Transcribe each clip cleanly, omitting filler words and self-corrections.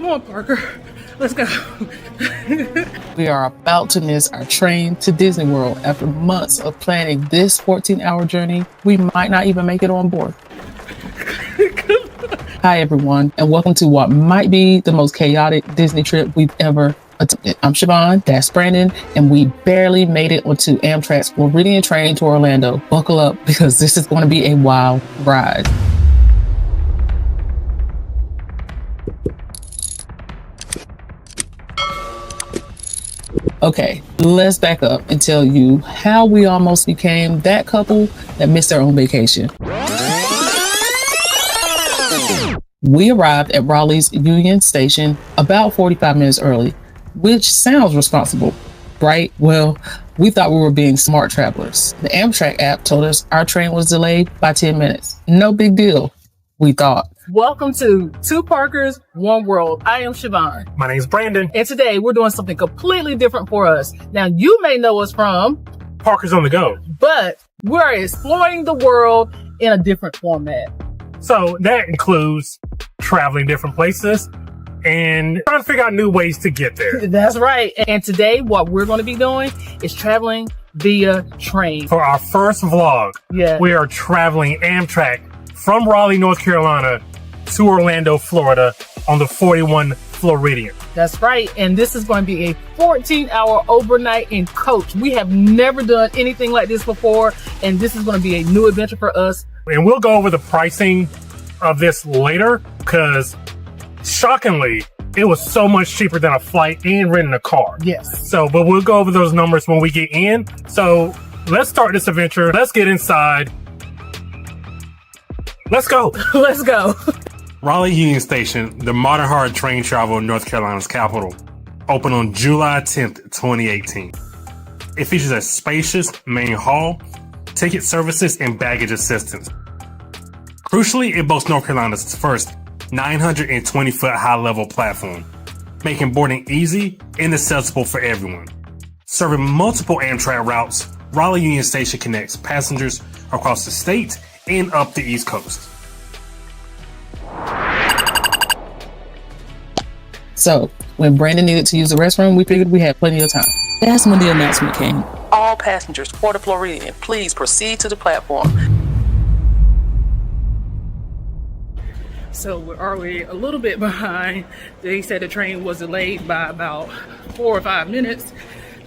Come on, Parker. Let's go. We are about to miss our train to Disney World. After months of planning this 14-hour journey, we might not even make it on board. Hi, everyone, and welcome to what might be the most chaotic Disney trip we've ever attempted. I'm Siobhan, that's Brandon, and we barely made it onto Amtrak's Floridian train to Orlando. Buckle up, because this is going to be a wild ride. Okay, let's back up and tell you how we almost became that couple that missed their own vacation. We arrived at Raleigh's Union Station about 45 minutes early, which sounds responsible, right? Well, we thought we were being smart travelers. The Amtrak app told us our train was delayed by 10 minutes. No big deal, we thought. Welcome to Two Parkers, One World. I am Siobhan. My name's Brandon. And today we're doing something completely different for us. Now, you may know us from Parkers on the Go. But we're exploring the world in a different format. So that includes traveling different places and trying to figure out new ways to get there. That's right. And today what we're going to be doing is traveling via train. For our first vlog, we are traveling Amtrak from Raleigh, North Carolina to Orlando, Florida on the 41 Floridian. That's right. And this is going to be a 14-hour overnight in coach. We have never done anything like this before, and this is going to be a new adventure for us. And we'll go over the pricing of this later, because shockingly, it was so much cheaper than a flight and renting a car. Yes. So, but we'll go over those numbers when we get in. So let's start this adventure. Let's get inside. Let's go. Let's go. Raleigh Union Station, the modern hard train travel in North Carolina's capital, opened on July 10th, 2018. It features a spacious main hall, ticket services, and baggage assistance. Crucially, it boasts North Carolina's first 920-foot high-level platform, making boarding easy and accessible for everyone. Serving multiple Amtrak routes, Raleigh Union Station connects passengers across the state and up the East Coast. So, when Brandon needed to use the restroom, we figured we had plenty of time. That's when the announcement came. All passengers for the Floridian, please proceed to the platform. So we're already a little bit behind. They said the train was delayed by about 4 or 5 minutes.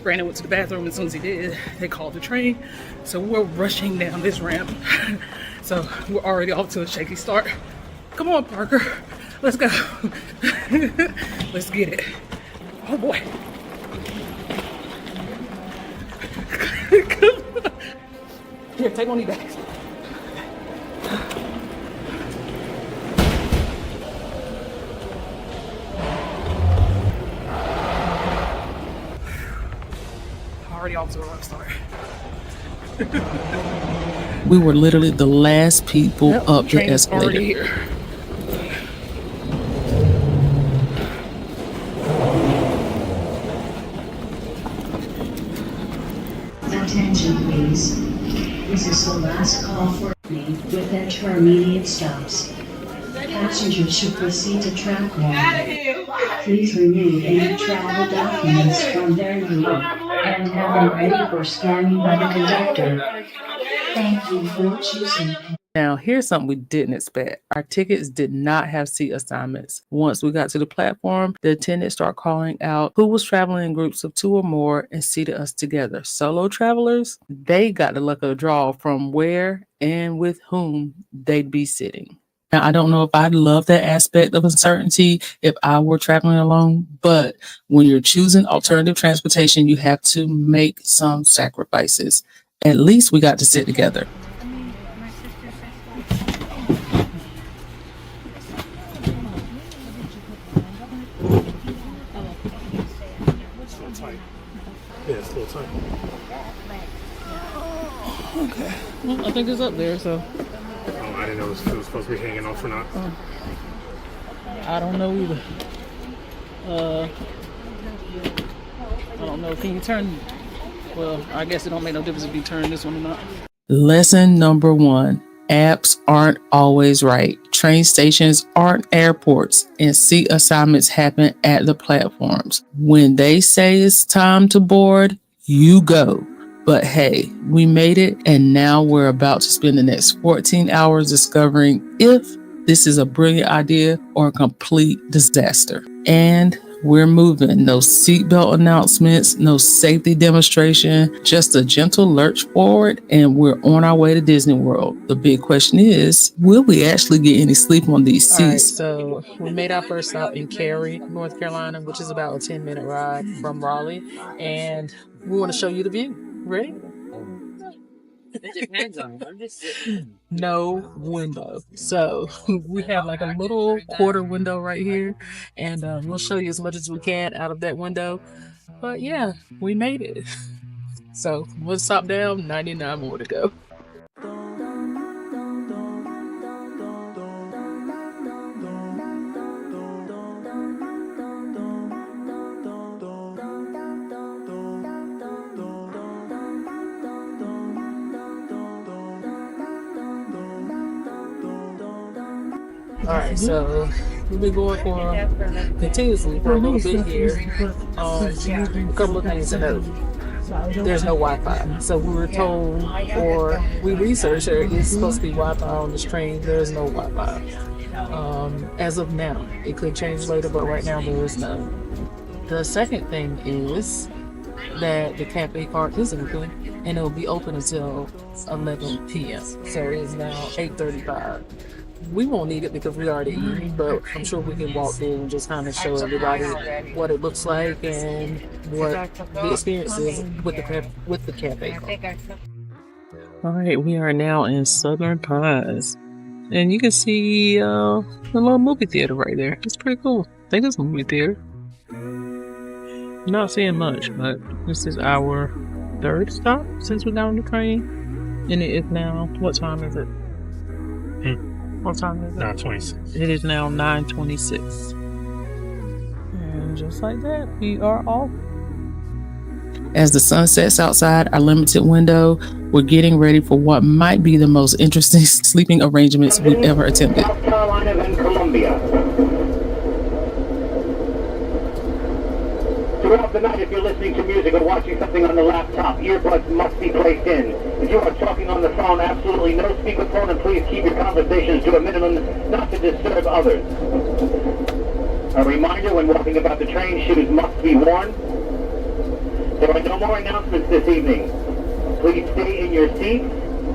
Brandon went to the bathroom. As soon as he did, they called the train. So we're rushing down this ramp. So we're already off to a shaky start. Come on, Parker. Let's go. Let's get it. Oh boy. Here, take one of these bags. Already off to a rough start. We were literally the last people up the escalator. Already here. Attention please. This is the last call for me with intermediate stops. Passengers should proceed to track 1. Please remove any travel documents from their room and have them ready for scanning by the conductor. Thank you for choosing. Now, here's something we didn't expect. Our tickets did not have seat assignments. Once we got to the platform, the attendant started calling out who was traveling in groups of 2 or more and seated us together. Solo travelers, they got the luck of the draw from where and with whom they'd be sitting. Now, I don't know if I'd love that aspect of uncertainty if I were traveling alone, but when you're choosing alternative transportation, you have to make some sacrifices. At least we got to sit together. Yeah, it's a little tight. Okay. Well, I think it's up there, so. Oh, I didn't know it was supposed to be hanging off or not. I don't know either. I don't know. Can you turn? Well, I guess it don't make no difference if you turn this one or not. Lesson number 1. Apps aren't always right. Train stations aren't airports, and seat assignments happen at the platforms. When they say it's time to board, you go. But hey, we made it, and now we're about to spend the next 14 hours discovering if this is a brilliant idea or a complete disaster. And we're moving. No seatbelt announcements, no safety demonstration, just a gentle lurch forward, and we're on our way to Disney World. The big question is, will we actually get any sleep on these seats? All right, so we made our first stop in Cary, North Carolina, which is about a 10-minute ride from Raleigh, and we want to show you the view. Ready? It depends on it. No window. So we have like a little quarter window right here, and we'll show you as much as we can out of that window. But yeah, we made it. So one stop down, 99 more to go. Alright, so we've been going continuously for a little bit here. A couple of things to note. There's no Wi-Fi. So we were told, or we researched, there is supposed to be Wi-Fi on this train. There's no Wi-Fi. As of now, it could change later, but right now there is none. The second thing is that the cafe cart is open, and it will be open until 11 p.m. So it is now 8:35. We won't need it because we already eating, but I'm sure we can walk through and just kind of show everybody what it looks like and what the experience is with the cafe. All right, we are now in Southern Pines, and you can see the little movie theater right there. It's pretty cool. I think it's a movie theater. Not seeing much, but this is our third stop since we got on the train, and it is now, what time is it? What time is it? 9:26. It is now 9:26. And just like that, we are off. As the sun sets outside our limited window, we're getting ready for what might be the most interesting sleeping arrangements we've ever attempted. South Carolina and Columbia. Throughout the night, if you're listening to music or watching something on the laptop, earbuds must be placed in. If you are talking on the phone, absolutely no speakerphone, and please keep your conversations to a minimum, not to disturb others. A reminder, when walking about the train, shoes must be worn. There are no more announcements this evening. Please stay in your seats.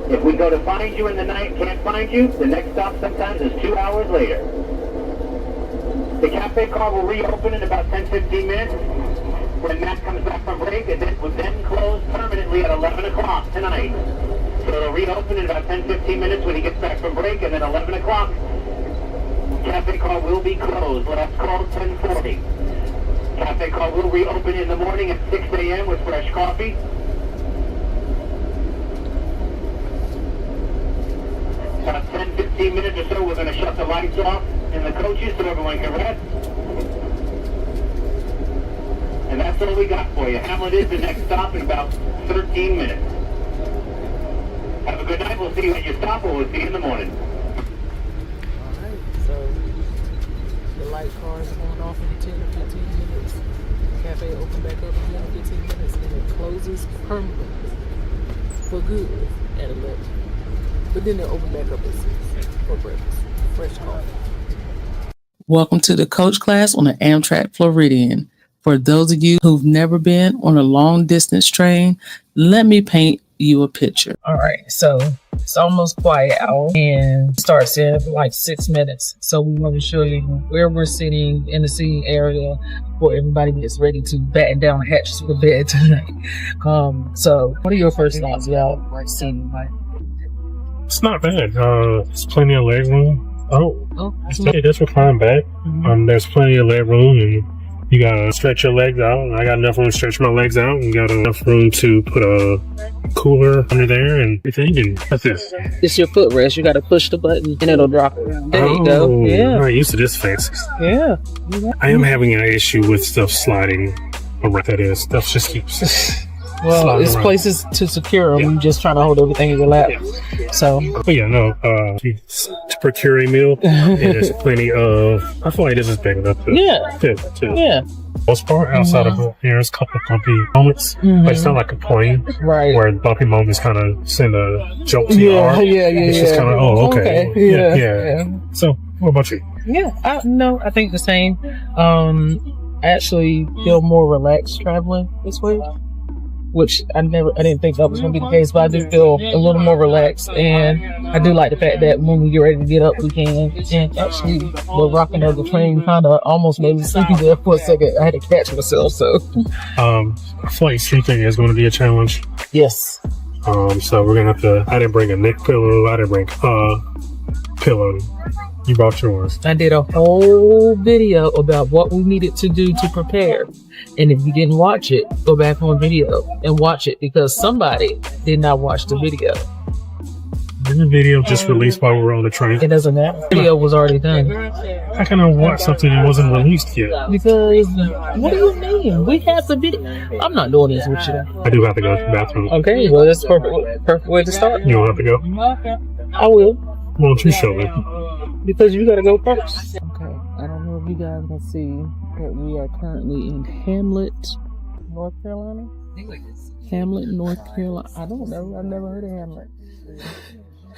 If we go to find you in the night, can't find you, the next stop sometimes is 2 hours later. The cafe car will reopen in about 10-15 minutes. When Matt comes back from break, it will then close permanently at 11 o'clock tonight. So it'll reopen in about 10-15 minutes when he gets back from break, and then 11 o'clock, cafe car will be closed. Last call, 10:40. Cafe car will reopen in the morning at 6 a.m. with fresh coffee. About 10-15 minutes or so, we're going to shut the lights off in the coaches so everyone can rest. And that's all we got for you. Hamlet is the next stop in about 13 minutes. Have a good night. We'll see you at your stop, or we'll see you in the morning. Alright, so the light car is going off in 10 or 15 minutes. Cafe open back up in 10 or 15 minutes, and it closes permanently for good at 11. But then they'll open back up at 6 for breakfast. Fresh coffee. Welcome to the coach class on the Amtrak Floridian. For those of you who've never been on a long distance train, let me paint you a picture. All right, so it's almost quiet out and it starts in like 6 minutes. So we want to show you where we're sitting in the seating area before everybody gets ready to batten down the hatches for bed tonight. So what are your first thoughts about like seating? Like, It's not bad. There's plenty of leg room. That's recline back. There's plenty of leg room, and you gotta stretch your legs out. I got enough room to stretch my legs out, and got enough room to put a cooler under there and everything. And that's it. it's your footrest. You got to push the button and it'll drop it. There you go. Yeah. I'm not used to this fix. Yeah. I am having an issue with stuff sliding around. That is, stuff just keeps Well, sliding it's around. places to secure them. Yeah. You're just trying to hold everything in your lap. So, But yeah, no, to procure a meal, and there's plenty of, I feel like this is big enough to yeah, fit, too. yeah, Most part, outside of there's a couple of bumpy moments, but it's not like a plane right. where the bumpy moments kind of send a jolt to your Yeah, heart. yeah, It's just kind of, oh, okay. Yeah. So, what about you? Yeah, I think the same. I actually feel more relaxed traveling this way, which I didn't think that was going to be the case, but I do feel a little more relaxed, and I do like the fact that when we get ready to get up, we can. And actually, the rocking of the train kind of almost made me sleepy there for a second. I had to catch myself. So, Flight sleeping is going to be a challenge. yes, So we're gonna have to. I didn't bring a neck pillow. I didn't bring pillow. You brought yours. I did a whole video about what we needed to do to prepare. And if you didn't watch it, go back on video and watch it, because somebody did not watch the video. The video just released while we were on the train. It doesn't matter. The video was already done. How can I watch something that wasn't released yet? Because, what do you mean? We have the video. I'm not doing this with you. I do have to go to the bathroom. Okay, well, that's perfect way to start. You don't have to go. I will, Why don't you show me? because you gotta go first. Okay, I don't know if you guys can see, but we are currently in Hamlet, North Carolina. Hamlet, North Carolina. I don't know. I've never heard of Hamlet.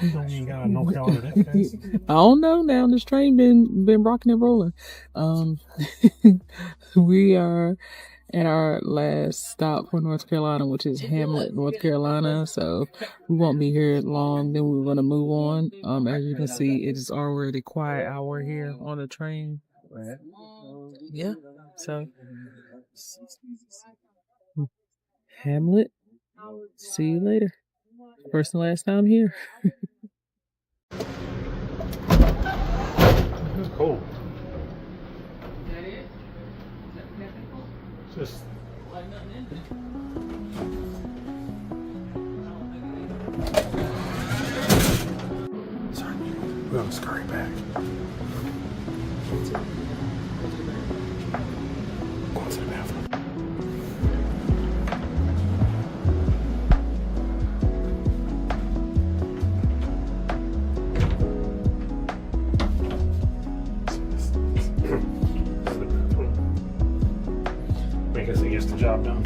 You don't even got no calendar that fast. I don't know now. This train been rocking and rolling. We are at our last stop for North Carolina, which is Hamlet, North Carolina. So we won't be here long. Then we're gonna move on. As you can see, it is already quiet hour here on the train. Yeah. So Hamlet. See you later. First and last time here. Cool. Just. Sorry, we're gonna scurry back. Going to the bathroom. Make us gets the job done.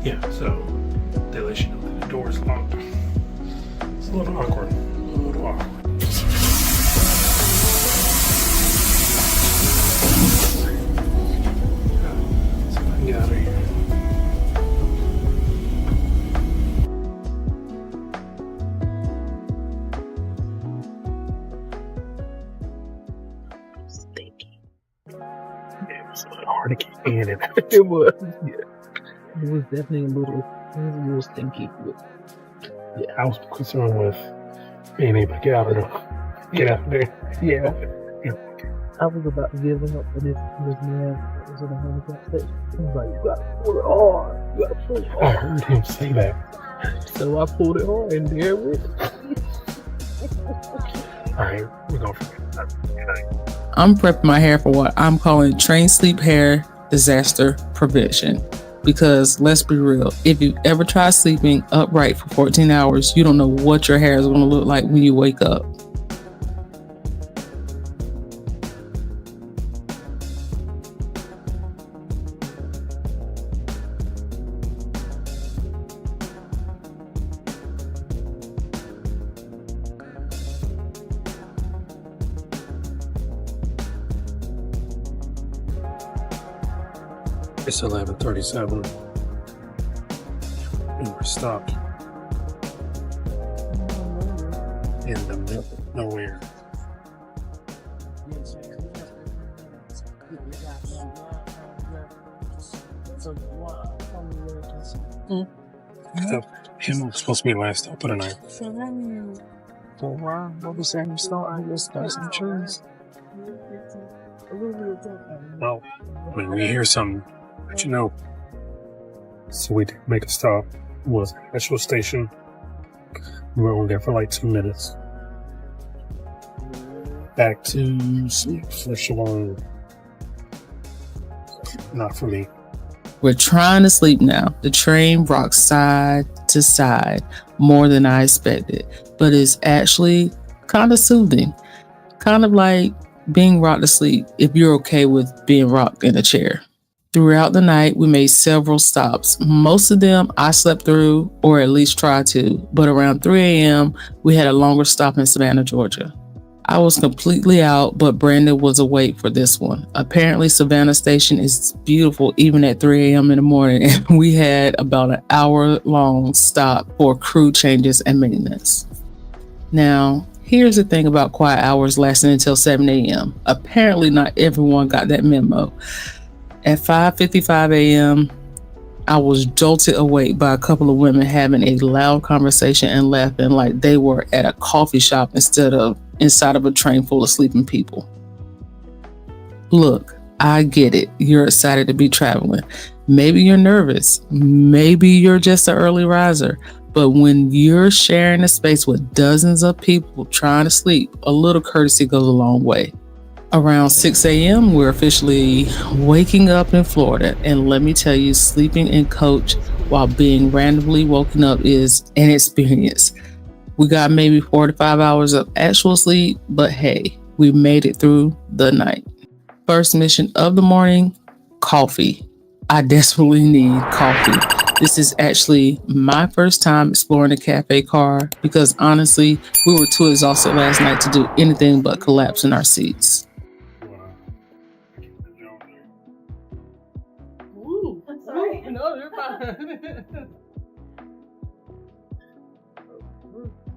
Yeah, so they let you know that the door is locked. It's a little awkward. A little awkward. So I can get out of here. Stinky. Yeah, it was a little hard to get in and out. It was. Yeah. It was definitely a little stinky. Yeah, I was concerned with being able to get out of there. Yeah. I was about to give up for this man that was in the handicap station. He was like, you gotta pull it hard. You gotta pull it I hard. heard him say that. So I pulled it hard and there it went. Alright, we're going for it. I'm prepping my hair for what I'm calling train sleep hair disaster prevention. Because let's be real, if you ever try sleeping upright for 14 hours, you don't know what your hair is going to look like when you wake up. It's 11:37 and we're stopped in the middle of nowhere. Him was supposed to be last stop of the night. What was that? I just got some trees. Well, when we hear something, let you know. So we did make a stop. It was a petrol station. We were only there for like 2 minutes. Back to sleep for Siobhan. Not for me. We're trying to sleep now. The train rocks side to side more than I expected, but it's actually kind of soothing. Kind of like being rocked to sleep if you're okay with being rocked in a chair. Throughout the night, we made several stops. Most of them I slept through, or at least tried to, but around 3 a.m., we had a longer stop in Savannah, Georgia. I was completely out, but Brandon was awake for this one. Apparently, Savannah Station is beautiful even at 3 a.m. in the morning, and we had about an hour-long stop for crew changes and maintenance. Now, here's the thing about quiet hours lasting until 7 a.m. Apparently, not everyone got that memo. At 5:55 a.m., I was jolted awake by a couple of women having a loud conversation and laughing like they were at a coffee shop instead of inside of a train full of sleeping people. Look, I get it. You're excited to be traveling. Maybe you're nervous. Maybe you're just an early riser. But when you're sharing a space with dozens of people trying to sleep, a little courtesy goes a long way. Around 6 a.m., we're officially waking up in Florida. And let me tell you, sleeping in coach while being randomly woken up is an experience. We got maybe 4 to 5 hours of actual sleep, but hey, we made it through the night. First mission of the morning, coffee. I desperately need coffee. This is actually my first time exploring a cafe car because honestly, we were too exhausted last night to do anything but collapse in our seats. Ooh, I'm sorry. No, you're fine.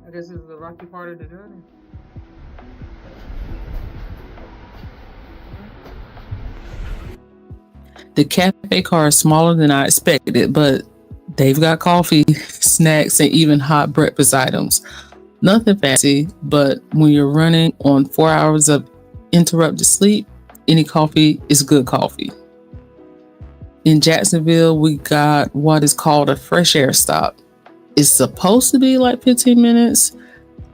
I guess this is the rocky part of the journey. The cafe car is smaller than I expected, but they've got coffee, snacks, and even hot breakfast items. Nothing fancy, but when you're running on 4 hours of interrupted sleep, any coffee is good coffee. In Jacksonville, we got what is called a fresh air stop. It's supposed to be like 15 minutes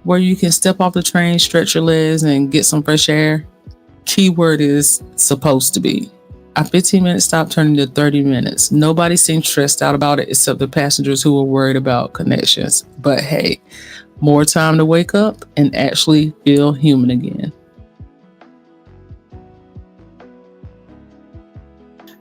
where you can step off the train, stretch your legs, and get some fresh air. Keyword is supposed to be. Our 15-minute stop turned into 30 minutes. Nobody seemed stressed out about it except the passengers who were worried about connections. But hey, more time to wake up and actually feel human again.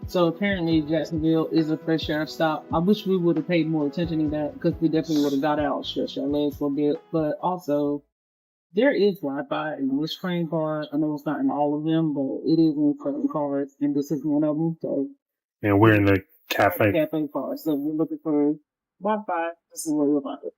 So apparently Jacksonville is a fresh air stop. I wish we would have paid more attention to that because we definitely would have got out, stretched our legs for a bit. But also, there is Wi-Fi in this train car. I know it's not in all of them, but it is in certain cars, and this is one of them. So, And we're in the cafe. Cafe car. So if you're looking for Wi-Fi, this is where you'll find it.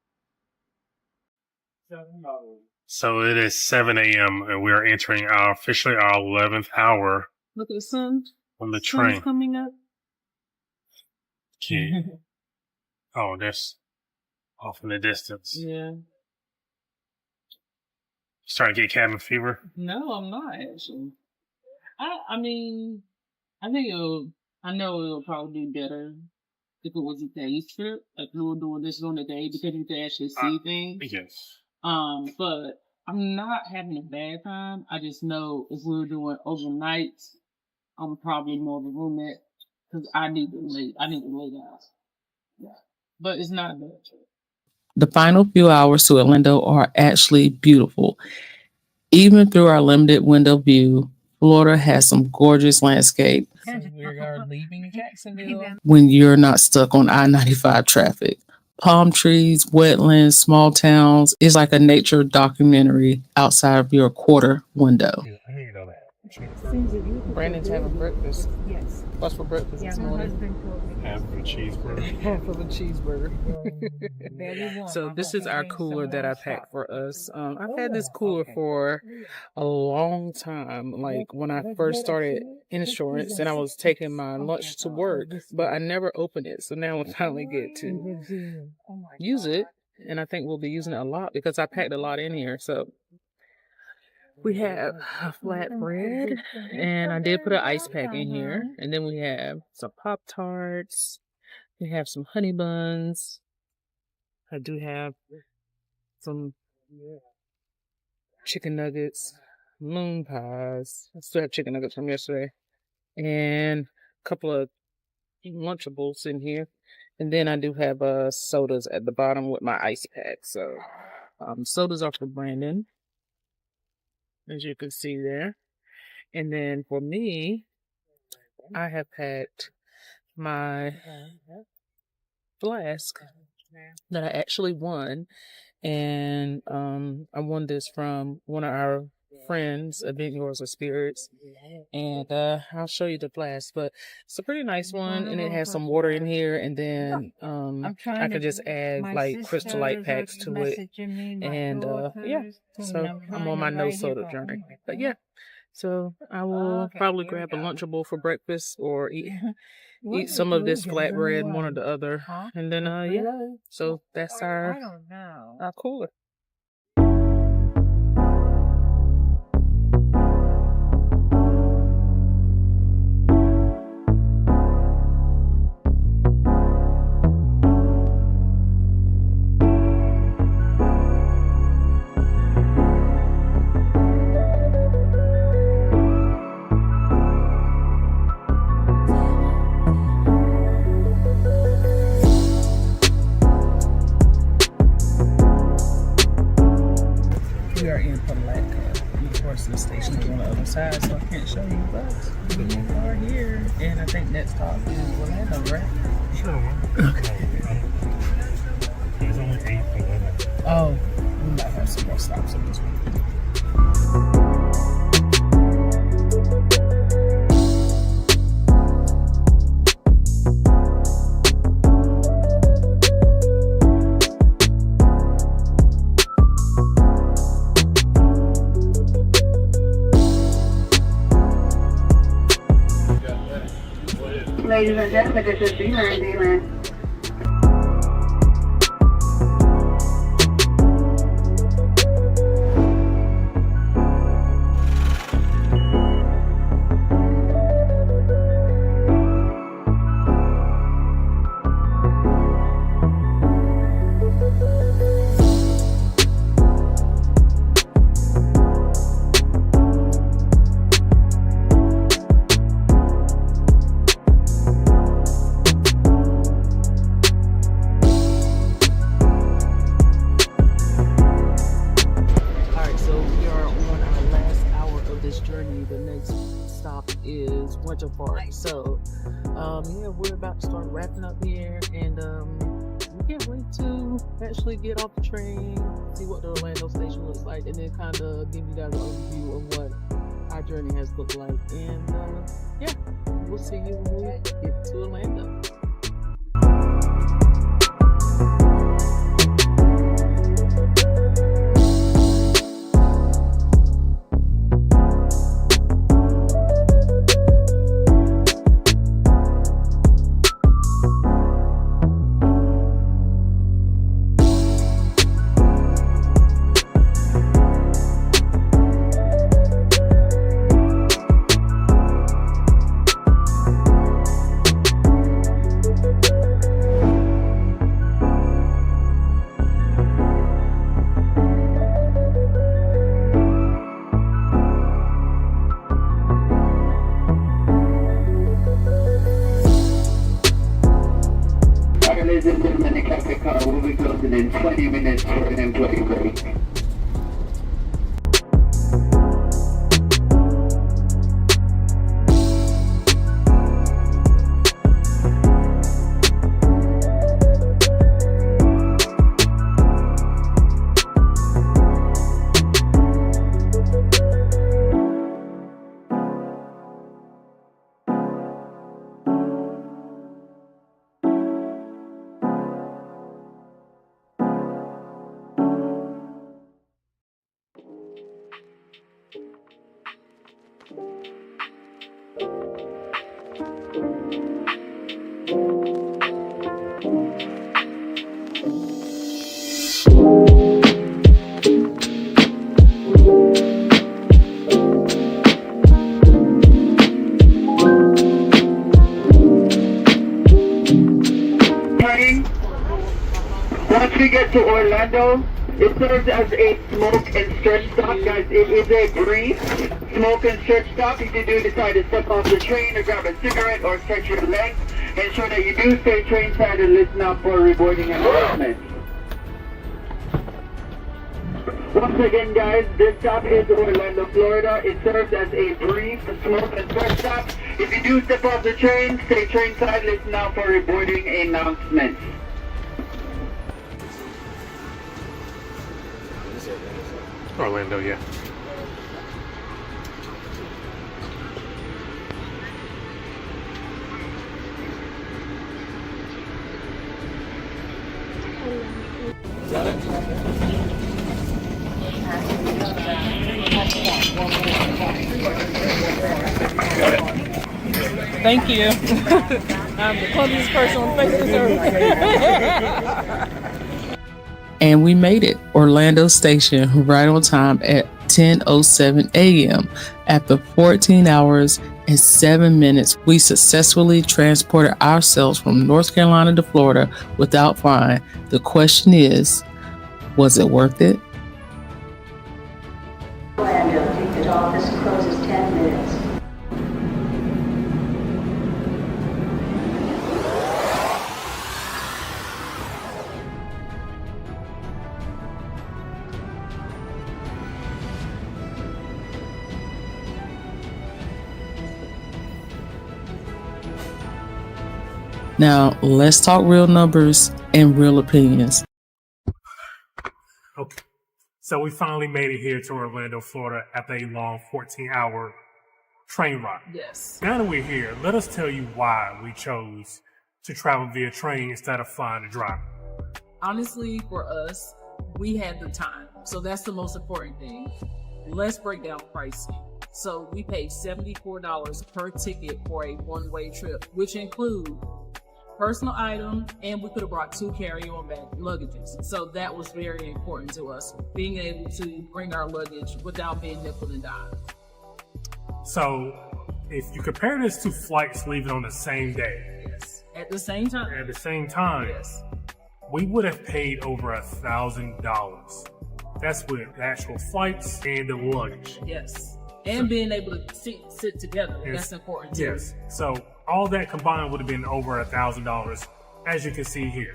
So it is 7 a.m. and we are entering officially our 11th hour Look at the sun. on the Sun's train. coming up. Okay. Oh, that's off in the distance. Yeah. Starting to get cabin fever. No, I'm not actually. I mean, I know it'll probably be better if it was a day trip. Like we were doing this on the day because you can actually see things. Yes. But I'm not having a bad time. I just know if we were doing overnight, I'm probably more of a roommate because I need to lay down. Yeah. But it's not a bad trip. The final few hours to Orlando are actually beautiful. Even through our limited window view, Florida has some gorgeous landscape. So we are leaving Jacksonville. When you're not stuck on I-95 traffic. Palm trees, wetlands, small towns. It's like a nature documentary outside of your quarter window. I didn't know that. Brandon's having breakfast. Yes. What's for breakfast this morning? Half of a cheeseburger. Half of a cheeseburger. So this is our cooler that I packed for us. I've had this cooler for a long time. Like when I first started insurance and I was taking my lunch to work, but I never opened it. So now we finally get to use it. And I think we'll be using it a lot because I packed a lot in here. So we have a flatbread, and I did put an ice pack in here. And then we have some Pop-Tarts. We have some honey buns. I do have some chicken nuggets, moon pies. I still have chicken nuggets from yesterday. And a couple of Lunchables in here. And then I do have sodas at the bottom with my ice pack. So sodas are for Brandon, as you can see there. And then for me, I have packed my flask that I actually won. And I won this from one of our friends, Event Yours of Spirits. And I'll show you the flask. But it's a pretty nice one. And it has some water in here. And then I can just add like Crystal Light packs to it. And yeah, so I'm on my no soda journey. But yeah, so I will probably grab a Lunchable for breakfast or eat some of this flatbread, one or the other. And then yeah, so that's our cooler. We are in Palatka. Of course, the station is on the other side, so I can't show you, but we are here. And I think next stop is Orlando, right? Sure. Okay. There's only 8 for 11. Oh, we might have some more stops on this one. Ladies and gentlemen, this is D-Land. So yeah, we're about to start wrapping up here, and we can't wait to actually get off the train, see what the Orlando station looks like, and then kind of give you guys an overview of what our journey has looked like. And yeah, we'll see you when we get to Orlando. Ladies and gentlemen, the captain car will be closing in 20 minutes for an employee break. Once we get to Orlando, it serves as a smoke and stretch stop, guys. It is a brief smoke and stretch stop. If you do decide to step off the train or grab a cigarette or stretch your legs, ensure that you do stay train side and listen out for reboarding announcements. Once again, guys, this stop is Orlando, Florida. It serves as a brief smoke and stretch stop. If you do step off the train, stay train side, listen out for reboarding announcements. Orlando, yeah. Thank you. I'm the clumsiest person on the face of this earth. And we made it, Orlando Station, right on time at 10:07 a.m. After 14 hours and 7 minutes, we successfully transported ourselves from North Carolina to Florida without fine. The question is, was it worth it? Orlando, ticket office closes 10 minutes. Now, let's talk real numbers and real opinions. Okay. So we finally made it here to Orlando, Florida after a long 14-hour train ride. Yes. Now that we're here, let us tell you why we chose to travel via train instead of flying or driving. Honestly, for us, we had the time. So that's the most important thing. Let's break down pricing. So we paid $74 per ticket for a one-way trip, which include personal item, and we could have brought 2 carry-on bag luggages. So that was very important to us, being able to bring our luggage without being nickel and dime. So if you compare this to flights leaving on the same day, Yes. At the same time. Yes. we would have paid over $1,000. That's with the actual flights and the luggage. Yes. And being able to sit together. Yes. That's important too. Yes. So all that combined would have been over $1,000, as you can see here.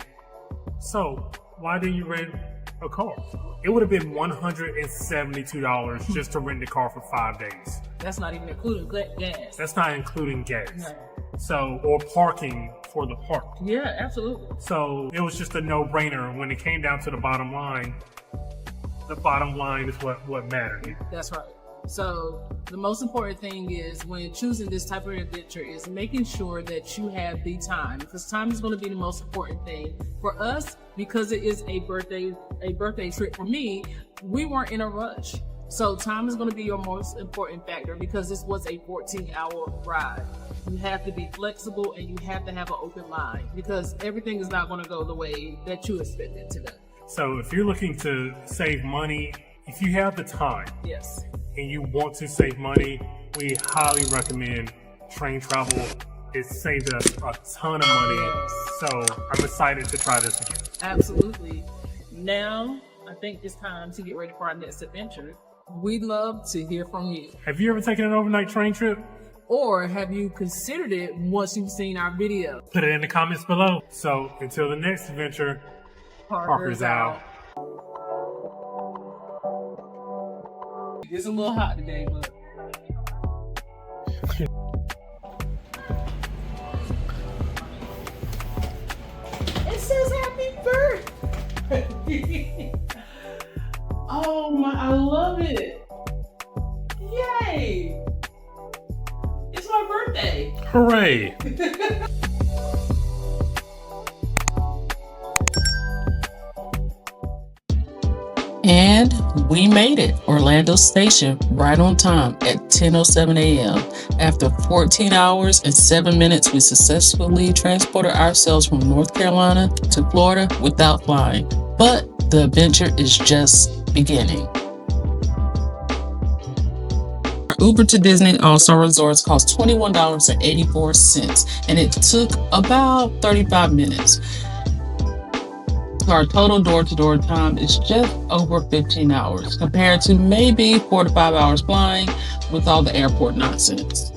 So why didn't you rent a car? It would have been $172 just to rent the car for 5 days. That's not even including gas. That's not including gas. No. So, or parking for the park. Yeah, absolutely. So it was just a no-brainer. When it came down to the bottom line is what mattered here. That's right. So the most important thing is when choosing this type of adventure is making sure that you have the time, because time is going to be the most important thing for us, because it is a birthday trip for me. We weren't in a rush. So time is going to be your most important factor, because this was a 14-hour ride. You have to be flexible and you have to have an open mind, because everything is not going to go the way that you expect it to go. So if you're looking to save money, if you have the time, Yes. and you want to save money, we highly recommend train travel. It saved us a ton of money. Yes. So I'm excited to try this again. Absolutely. Now, I think it's time to get ready for our next adventure. We'd love to hear from you. Have you ever taken an overnight train trip? Or have you considered it once you've seen our video? Put it in the comments below. So until the next adventure, Parker's out. It's a little hot today, but it says happy birthday. Oh my, I love it. Yay. It's my birthday. Hooray. And We made it, Orlando Station, right on time at 10:07 a.m. After 14 hours and 7 minutes, we successfully transported ourselves from North Carolina to Florida without flying. But the adventure is just beginning. Our Uber to Disney All-Star Resorts cost $21.84, and it took about 35 minutes. So our total door-to-door time is just over 15 hours, compared to maybe 4 to 5 hours flying with all the airport nonsense.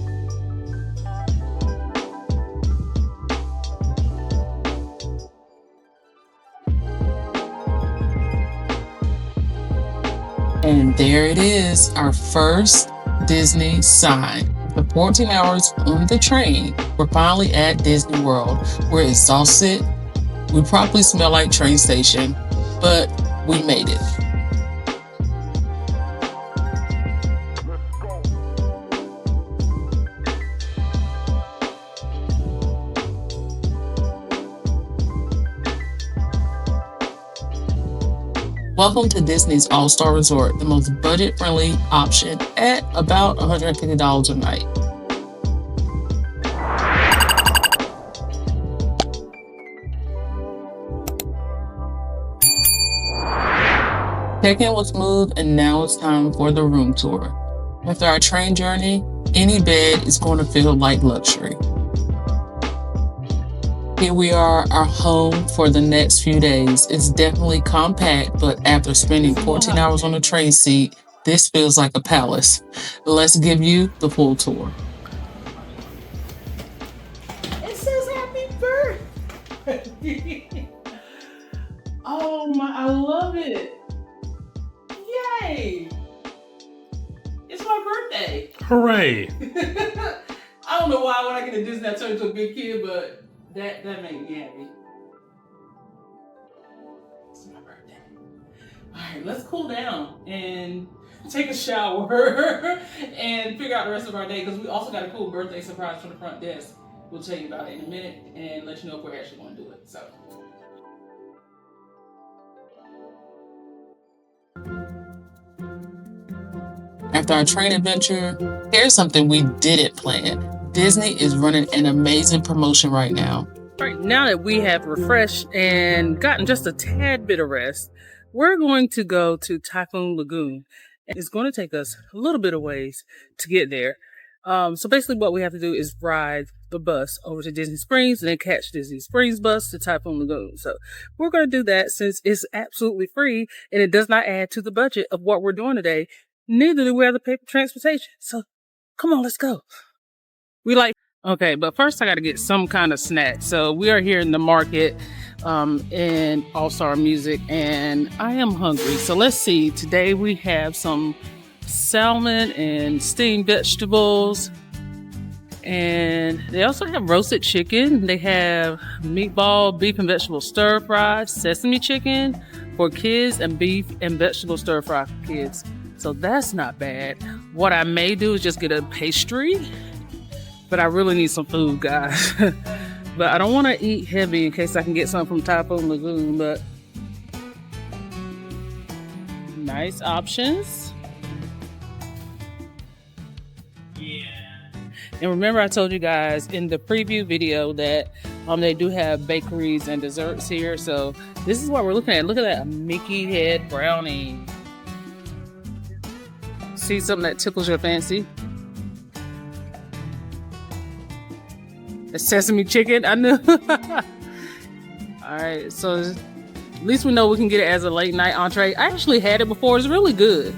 And there it is, our first Disney sign. For 14 hours on the train, we're finally at Disney World. We're exhausted. We probably smell like train station, but we made it. Welcome to Disney's All-Star Resort, the most budget-friendly option at about $150 a night. Check-in was smooth, and now it's time for the room tour. After our train journey, any bed is going to feel like luxury. Here we are, our home for the next few days. It's definitely compact, but after spending 14 hours on the train seat, this feels like a palace. Let's give you the full tour. It says happy birthday. Oh my, I love it. Yay! It's my birthday. Hooray! I don't know why when I get to Disney I turn into a big kid, but that made me happy. It's my birthday. Alright, let's cool down and take a shower and figure out the rest of our day, because we also got a cool birthday surprise from the front desk. We'll tell you about it in a minute and let you know if we're actually going to do it. So. After our train adventure, here's something we didn't plan. Disney is running an amazing promotion right now. All right, now that we have refreshed and gotten just a tad bit of rest, we're going to go to Typhoon Lagoon. It's going to take us a little bit of ways to get there. So basically what we have to do is ride the bus over to Disney Springs and then catch Disney Springs bus to Typhoon Lagoon. So we're going to do that since it's absolutely free and it does not add to the budget of what we're doing today. Neither do we have to pay for transportation. So come on, let's go. Okay, but first I got to get some kind of snack. So we are here in the market in All-Star Music and I am hungry. So let's see. Today we have some salmon and steamed vegetables. And they also have roasted chicken. They have meatball, beef and vegetable stir fry, sesame chicken for kids, and beef and vegetable stir fry for kids. So that's not bad. What I may do is just get a pastry, but I really need some food, guys. But I don't want to eat heavy in case I can get something from Typhoon Lagoon, but nice options. Yeah. And remember I told you guys in the preview video that they do have bakeries and desserts here. So this is what we're looking at. Look at that Mickey head brownie. See something that tickles your fancy? A sesame chicken, I knew. All right, so at least we know we can get it as a late night entree. I actually had it before, it's really good.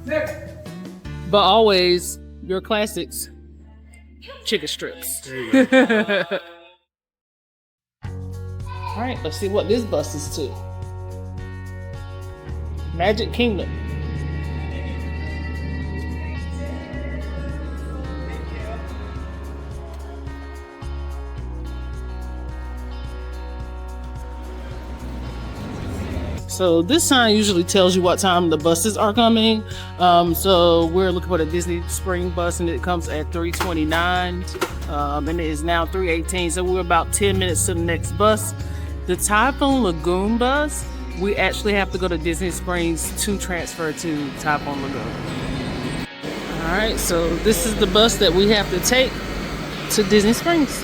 But always your classics, chicken strips. There you go. All right, let's see what this bus is to. Magic Kingdom. So this sign usually tells you what time the buses are coming. So we're looking for the Disney Spring bus and it comes at 3:29 and it is now 3:18. So we're about 10 minutes to the next bus. The Typhoon Lagoon bus we actually have to go to Disney Springs to transfer to Typhoon Lagoon. All right, so this is the bus that we have to take to Disney Springs.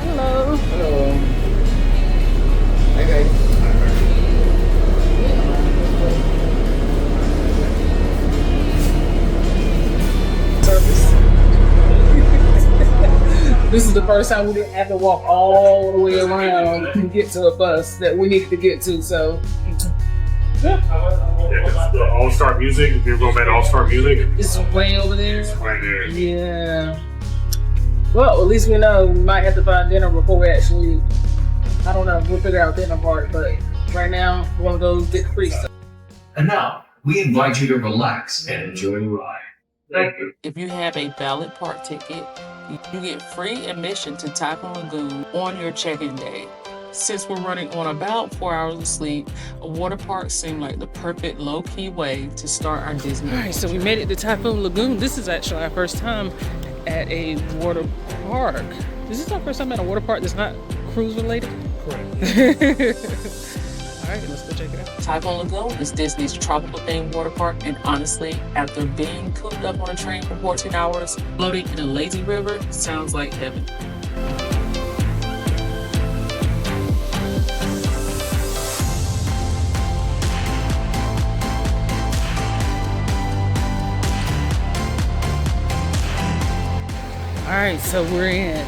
Hello. Hello. Hi guys. This is the first time we didn't have to walk all the way around to get to a bus that we needed to get to, so. Yeah, it's the All-Star Music. If you're going back to All-Star Music, It's way over there. it's right there. Yeah. Well, at least we know we might have to find dinner before we actually, I don't know, we'll figure out dinner part, but right now, we want to go get the free stuff. And now, we invite you to relax and enjoy the ride. If you have a valid park ticket, you get free admission to Typhoon Lagoon on your check-in day. Since we're running on about 4 hours of sleep, a water park seemed like the perfect low-key way to start our Disney. All right, so we made it to Typhoon Lagoon. This is actually our first time at a water park. This is our first time at a water park that's not cruise related? Correct. All right, let's go check it out. Typhoon Lagoon is Disney's tropical-themed water park, and honestly, after being cooped up on a train for 14 hours, floating in a lazy river sounds like heaven. All right, so we're in.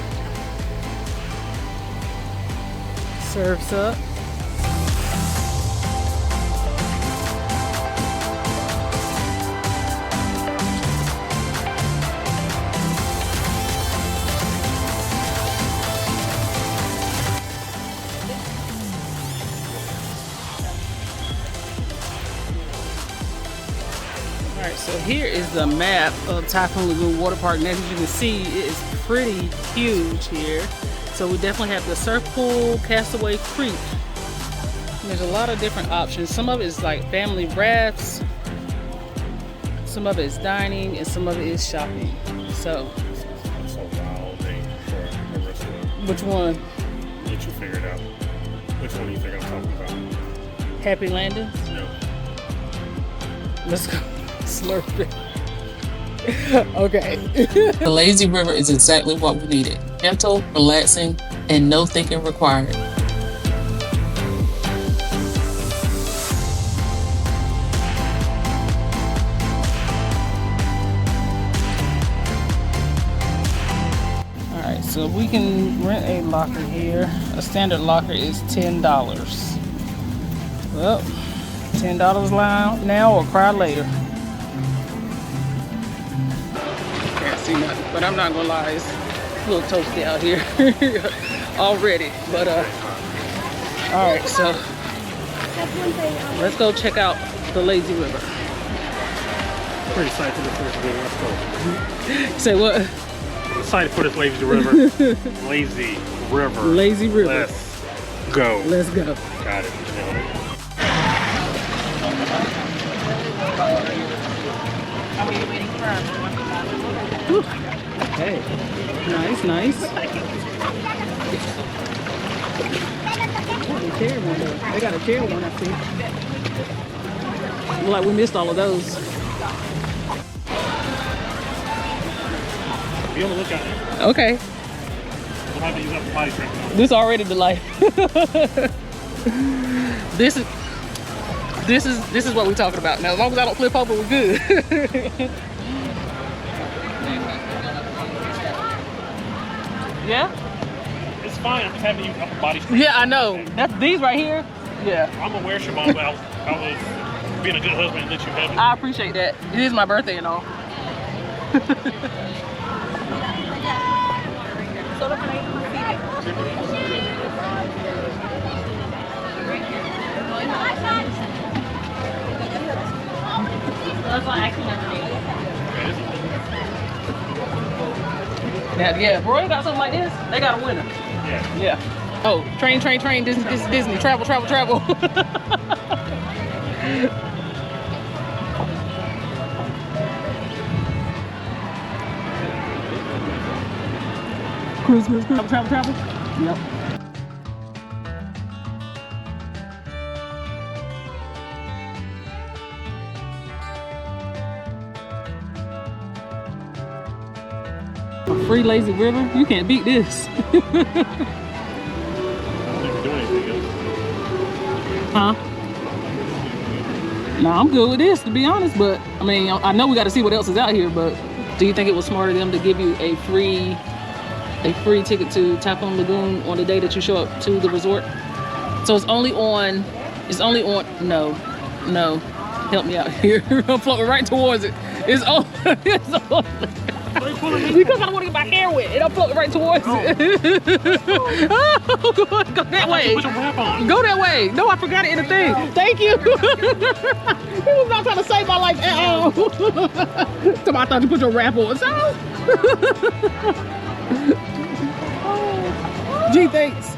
Surf's up. All right, so here is the map of Typhoon Lagoon Water Park. And as you can see, it is pretty huge here. So we definitely have the surf pool, Castaway Creek. And there's a lot of different options. Some of it is like family rafts, some of it is dining, and some of it is shopping. So, That's a wild thing for a restaurant. which one? Let you figure it out. Which one do you think I'm talking about? Happy Landings? No. Let's go. Slurp it. Okay. The lazy river is exactly what we needed. Gentle, relaxing, and no thinking required. Alright, so we can rent a locker here. A standard locker is $10. Well, $10 now or cry later. Can't see nothing, but I'm not gonna lie, it's a little toasty out here already. But alright, so let's go check out the lazy river. Pretty excited for this river. Let's go. Say what? Excited for this lazy river. Lazy river. Lazy river. Let's go. Let's go. Got it. Hey, nice, nice. They chair one though. They got a chair one, I see. Look like we missed all of those. Be on the lookout. Okay, We'll have to use up the body strength. this already the life. This is what we're talking about. Now, as long as I don't flip over, we're good. Yeah? It's fine. I'm just having to use upper body strength. Yeah, I know. That's these right here. Yeah. I'm aware, Siobhan, but I was being a good husband and let you have it. I appreciate that. It is my birthday and all. Now, yeah, if Roy got something like this, they got a winner. Yeah. Yeah. Oh, train, Disney, Disney, travel. Cruise. Travel. Yep. A free lazy river? You can't beat this. Huh? No, I'm good with this, to be honest, but I mean, I know we got to see what else is out here, but do you think it was smart of them to give you a free ticket to Typhoon Lagoon on the day that you show up to the resort? So it's only on, no, help me out here. I'm floating right towards it. It's on, because I don't want to get my hair wet, and I'm floating right towards it. Oh, go that way. Go that way. No, I forgot it in the thing. Thank you. He was not trying to save my life at all. So I thought you put your wrap on. So. Gee, thanks.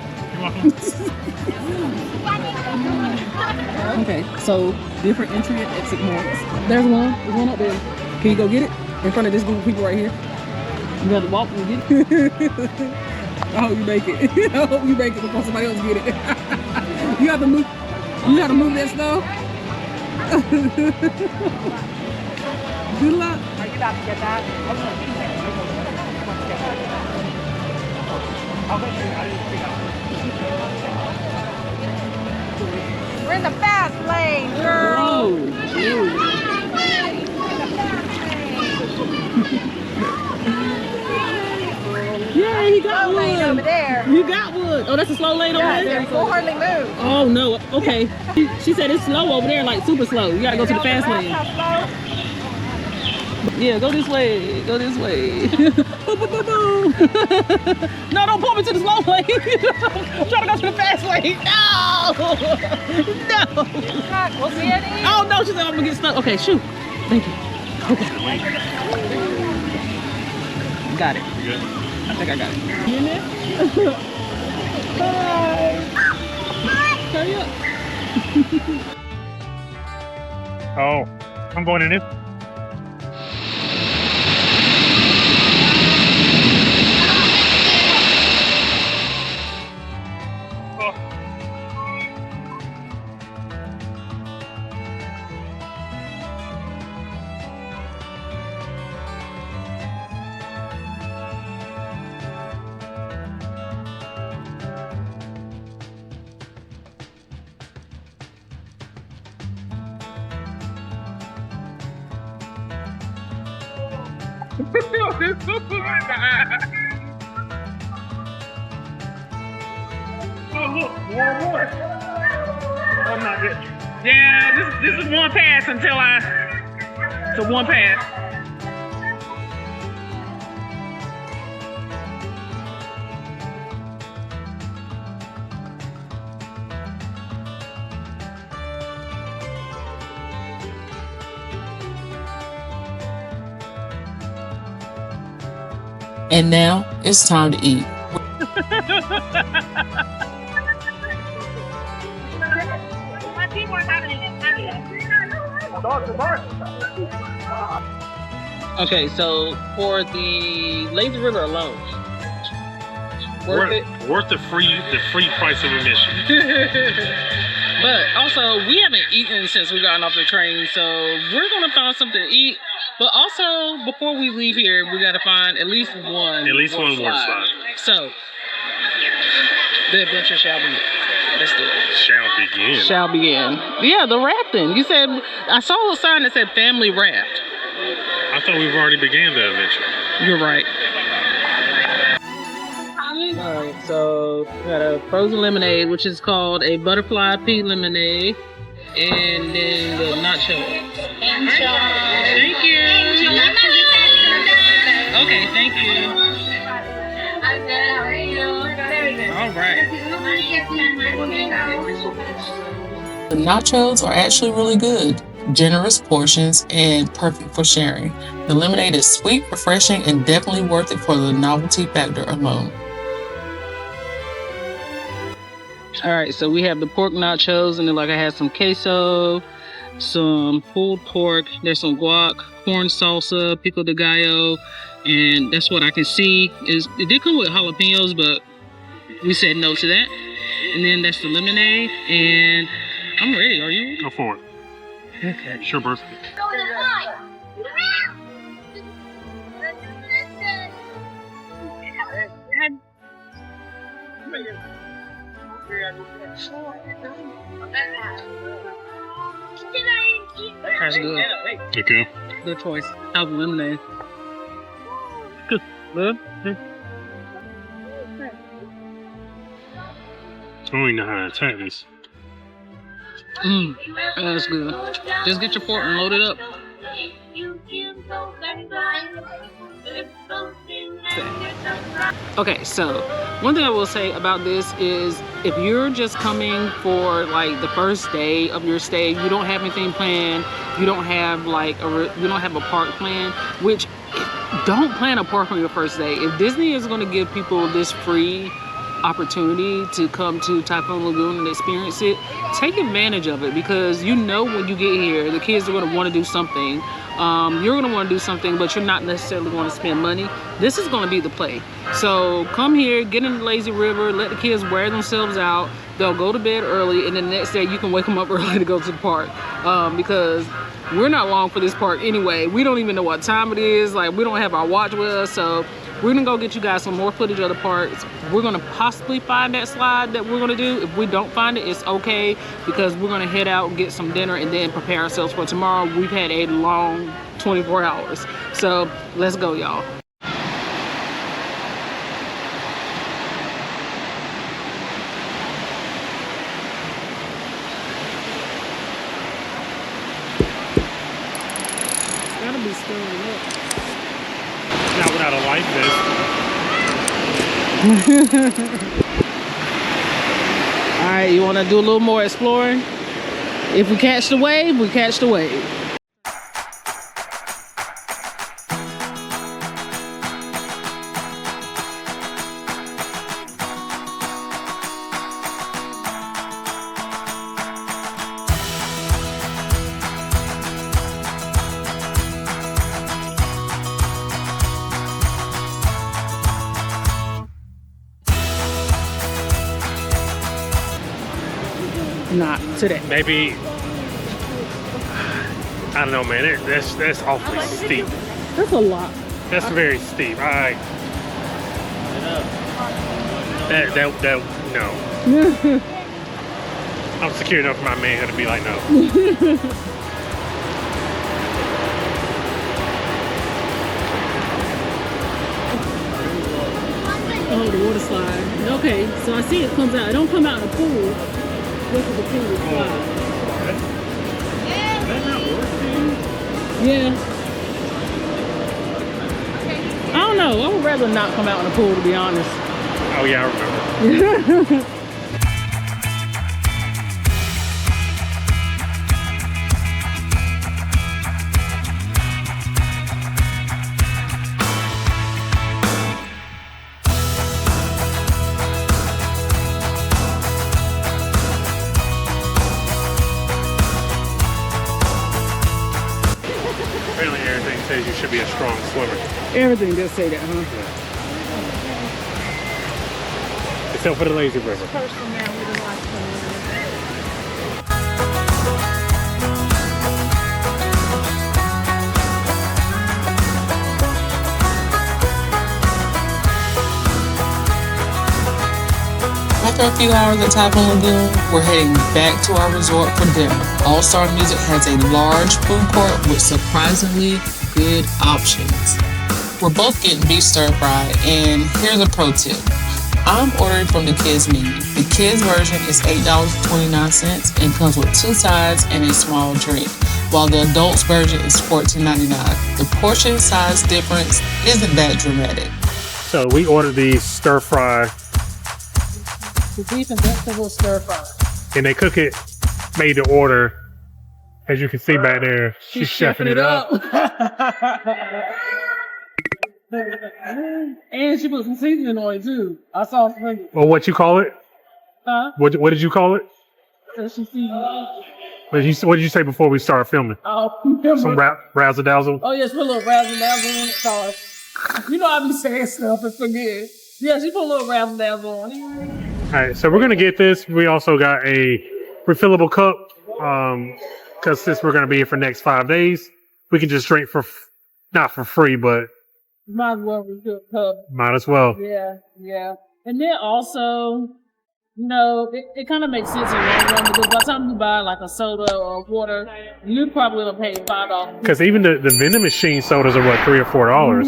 Okay, so different entry and exit points. There's one up there. Can you go get it? In front of this group of people right here. You gotta walk and get it. I hope you make it. I hope you make it before somebody else get it. You have to move that stuff. Good luck. Are you about to get that? We're in the fast lane, girl. Yeah, he got slow wood. lane over there. You got wood. Oh, that's a slow lane over there? We'll hardly move. Oh, no. Okay. She said it's slow over there, like super slow. You gotta go to the fast lane. Yeah, go this way. Go this way. Boom, boom, boom, boom. No, don't pull me to the slow lane. I'm trying to go to the fast lane. No. No. We'll see it. Oh, no. She said I'm gonna get stuck. Okay, shoot. Thank you. Okay. Got it. You good? I think I got it. You in there? Hi. Hurry up. Oh, I'm going in this. Oh my goodness. Yeah, this is one pass until so one pass. And now it's time to eat. Okay, so for the lazy river alone, Worth the free price of admission. But also we haven't eaten since we gotten off the train, so we're gonna find something to eat. But also before we leave here, we gotta find at least one. At least one water slide. So the adventure shall begin. Let's do it. Shall begin. Yeah, the rafting. You said I saw a sign that said family raft. I thought we've already began the adventure. You're right. Alright, so we got a frozen lemonade, which is called a butterfly pea lemonade, and then the nacho. Thank you. Okay, thank you. Alright. The nachos are actually really good. Generous portions and perfect for sharing. The lemonade is sweet, refreshing, and definitely worth it for the novelty factor alone. Alright, so we have the pork nachos, and then like I had some queso, some pulled pork, there's some guac, corn salsa, pico de gallo, And that's what I can see. Is it did come with jalapenos, but we said no to that. And then that's the lemonade, and I'm ready. Are you ready? Go for it. Okay. Sure, birthday. That's good. Okay. Good choice. How's the lemonade? Good. Good? I don't even know how to attack this. That's good. Just get your fork and load it up. Okay, so one thing I will say about this is if you're just coming for like the first day of your stay, you don't have anything planned, you don't have like you don't have a park plan, which don't plan a park on your first day. If Disney is going to give people this free opportunity to come to Typhoon Lagoon and experience it, take advantage of it, because you know when you get here the kids are going to want to do something. You're going to want to do something, but you're not necessarily going to spend money. This is going to be the play. So come here, get in the lazy river, let the kids wear themselves out. They'll go to bed early, and then the next day you can wake them up early to go to the park, because we're not long for this park anyway. We don't even know what time it is. Like, we don't have our watch with us, so we're gonna go get you guys some more footage of the parks. We're gonna possibly find that slide that we're gonna do. If we don't find it, it's okay, because we're gonna head out and get some dinner and then prepare ourselves for tomorrow. We've had a long 24 hours. So let's go, y'all. Gotta be stirring up. Not without a life vest. All right, you want to do a little more exploring? If we catch the wave, we catch the wave. Not today. Maybe, I don't know, man. That's awfully steep. That's a lot. That's very steep. That no. I'm secure enough for my man to be like, no. Oh, the water slide. Okay, so I see it comes out. It don't come out in the pool. Look at the pool slide. That's not working. Yeah. I don't know. I would rather not come out in the pool, to be honest. Oh yeah, I remember. Apparently everything says you should be a strong swimmer. Everything does say that, huh? Yeah. Except for the lazy river. After a few hours at Typhoon Lagoon, we're heading back to our resort for dinner. All Star Music has a large food court with surprisingly good options. We're both getting beef stir fry, and here's a pro tip. I'm ordering from the kids menu. The kids version is $8.29 and comes with 2 sides and a small drink, while the adults version is $14.99. The portion size difference isn't that dramatic. So we ordered the stir fry. The beef and vegetable stir fry. And they cook it made to order. As you can see back there, she's chefing it up. And she put some seasoning on it too. I saw some. Well, what you call it? Huh? What did you call it? What did you say before we started filming? Oh, some razzle dazzle. Oh yes, put a little razzle dazzle in it. Sauce. You know I be saying stuff and forget. Yeah, she put a little razzle dazzle on. All right, so we're gonna get this. We also got a refillable cup, because since we're gonna be here for the next 5 days, we can just drink not for free, but Might as well refill the cup. might as well. Yeah, yeah. And then also, you know, it kind of makes sense in the long run because by the time you buy like a soda or water, you probably gonna pay $5. Because even the vending machine sodas are what, $3 or $4.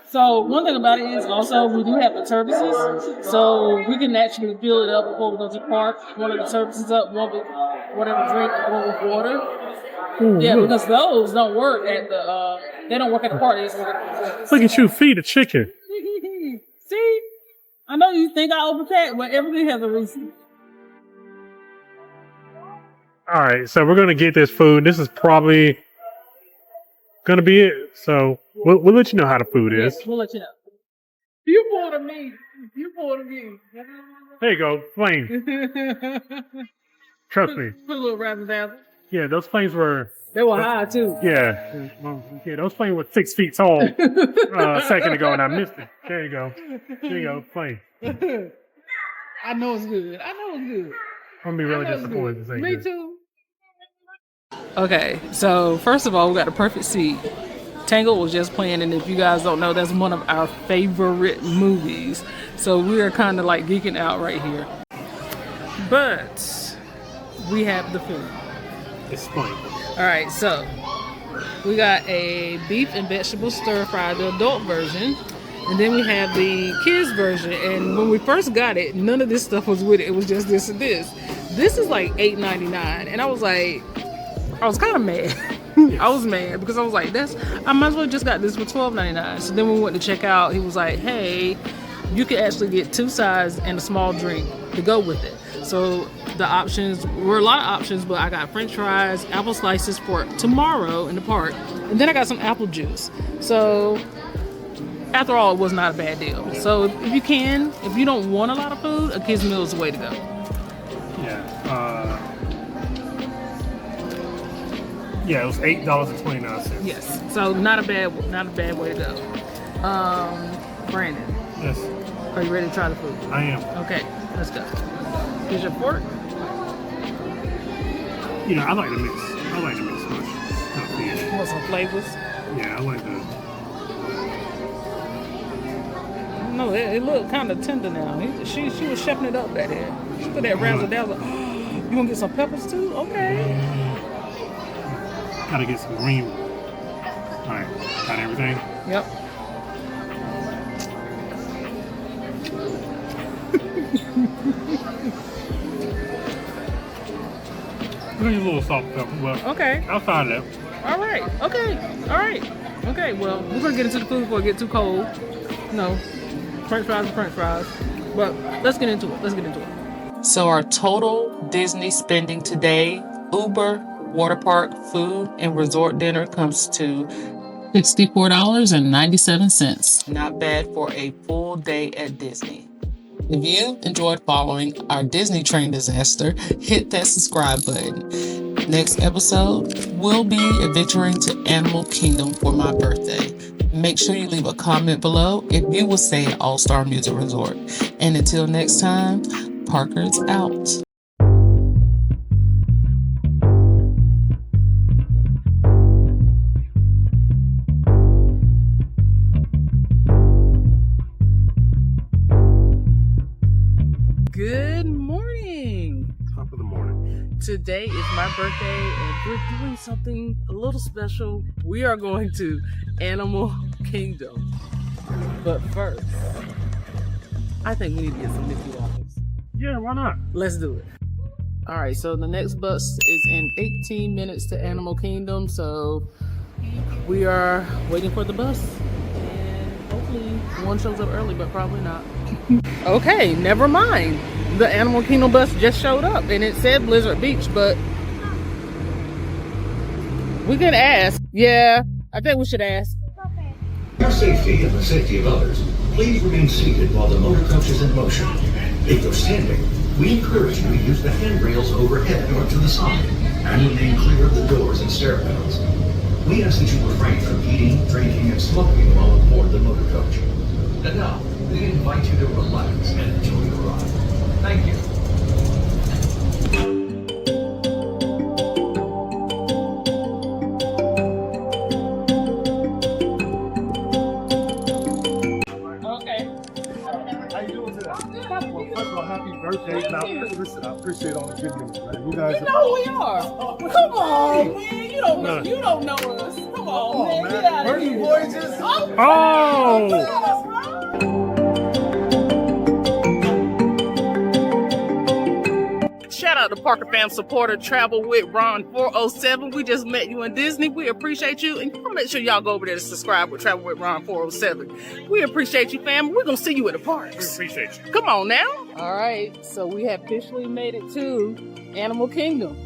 So one thing about it is also we do have the services, so we can actually fill it up before we go to the park. One of the services up, one with whatever drink, and one with water. Yeah, because those don't work at the they don't work at the park. They just work at the Look at you, feed a chicken. See, I know you think I overpack, but everything has a reason. All right, so we're gonna get this food. This is probably gonna be it. So we'll let you know how the food is. We'll let you know. You pour to me. You pour to me. There you go, flame. Trust me. Put a little razzle dazzle. Yeah, those flames were. They were high too. Yeah, those flames were 6 feet tall a second ago, and I missed it. There you go. There you go, flame. I know it's good. I know it's good. I'm gonna be really disappointed to say Me this. too. Okay, so first of all, we got a perfect seat. Tangled was just playing, and if you guys don't know, that's one of our favorite movies. So we are kind of like geeking out right here. But we have the food. It's funny. All right, so we got a beef and vegetable stir fry, the adult version. And then we have the kids version. And when we first got it, none of this stuff was with it. It was just this and this. This is like $8.99. And I was kind of mad. I was mad because I was like, I might as well just got this for $12.99. So then when we went to check out, he was like, hey, you can actually get 2 sides and a small drink to go with it. So the options were a lot of options, but I got French fries, apple slices for tomorrow in the park, and then I got some apple juice. So after all, it was not a bad deal. So if you don't want a lot of food, a kids meal is the way to go. Yeah, it was $8.29. Yes. So not a bad way to go. Brandon. Yes. Are you ready to try the food? I am. Okay, let's go. Here's your fork. You know, I like to mix much. You want some flavors? Yeah, I like that. No, it looked kind of tender now. She was chefing it up back there. She put that razzle dazzle. You want to get some peppers too? Okay. Gotta get some green. All right, got everything? Yep. Give me a little salt and pepper. Well, Okay. I'll find it. All right. Okay. All right. Okay. Well, we're gonna get into the food before it gets too cold. No, French fries are French fries. But let's get into it. So our total Disney spending today, Uber, water park, food, and resort dinner comes to $64.97. Not bad for a full day at Disney. If you enjoyed following our Disney train disaster, hit that subscribe button. Next episode, we'll be adventuring to Animal Kingdom for my birthday. Make sure you leave a comment below if you will stay at All-Star Music Resort. And until next time, Parker's out. Good morning. Top of the morning. Today is my birthday, and we're doing something a little special. We are going to Animal Kingdom. But first, I think we need to get some Mickey waffles. Yeah, why not? Let's do it. All right, so the next bus is in 18 minutes to Animal Kingdom, so we are waiting for the bus. And hopefully one shows up early, but probably not. Okay, never mind. The Animal Kingdom bus just showed up, and it said Blizzard Beach, but we could ask. Yeah, I think we should ask. For your safety and the safety of others, please remain seated while the motor coach is in motion. If you're standing, we encourage you to use the handrails overhead or to the side and remain clear of the doors and stairwells. We ask that you refrain from eating, drinking, and smoking while aboard the motor coach. And now, we invite you to relax and enjoy the ride. Thank you. Happy birthday. Now, listen, I appreciate all the good news, man. You guys You know who we are. Come on, man. You don't know us. Come on, man. Get out of here. Voyages. Oh! Shout out to Parker Fam supporter Travel with Ron 407. We just met you in Disney. We appreciate you. And make sure y'all go over there to subscribe with Travel with Ron 407. We appreciate you, fam. We're going to see you at the parks. We appreciate you. Come on now. All right. So we have officially made it to Animal Kingdom.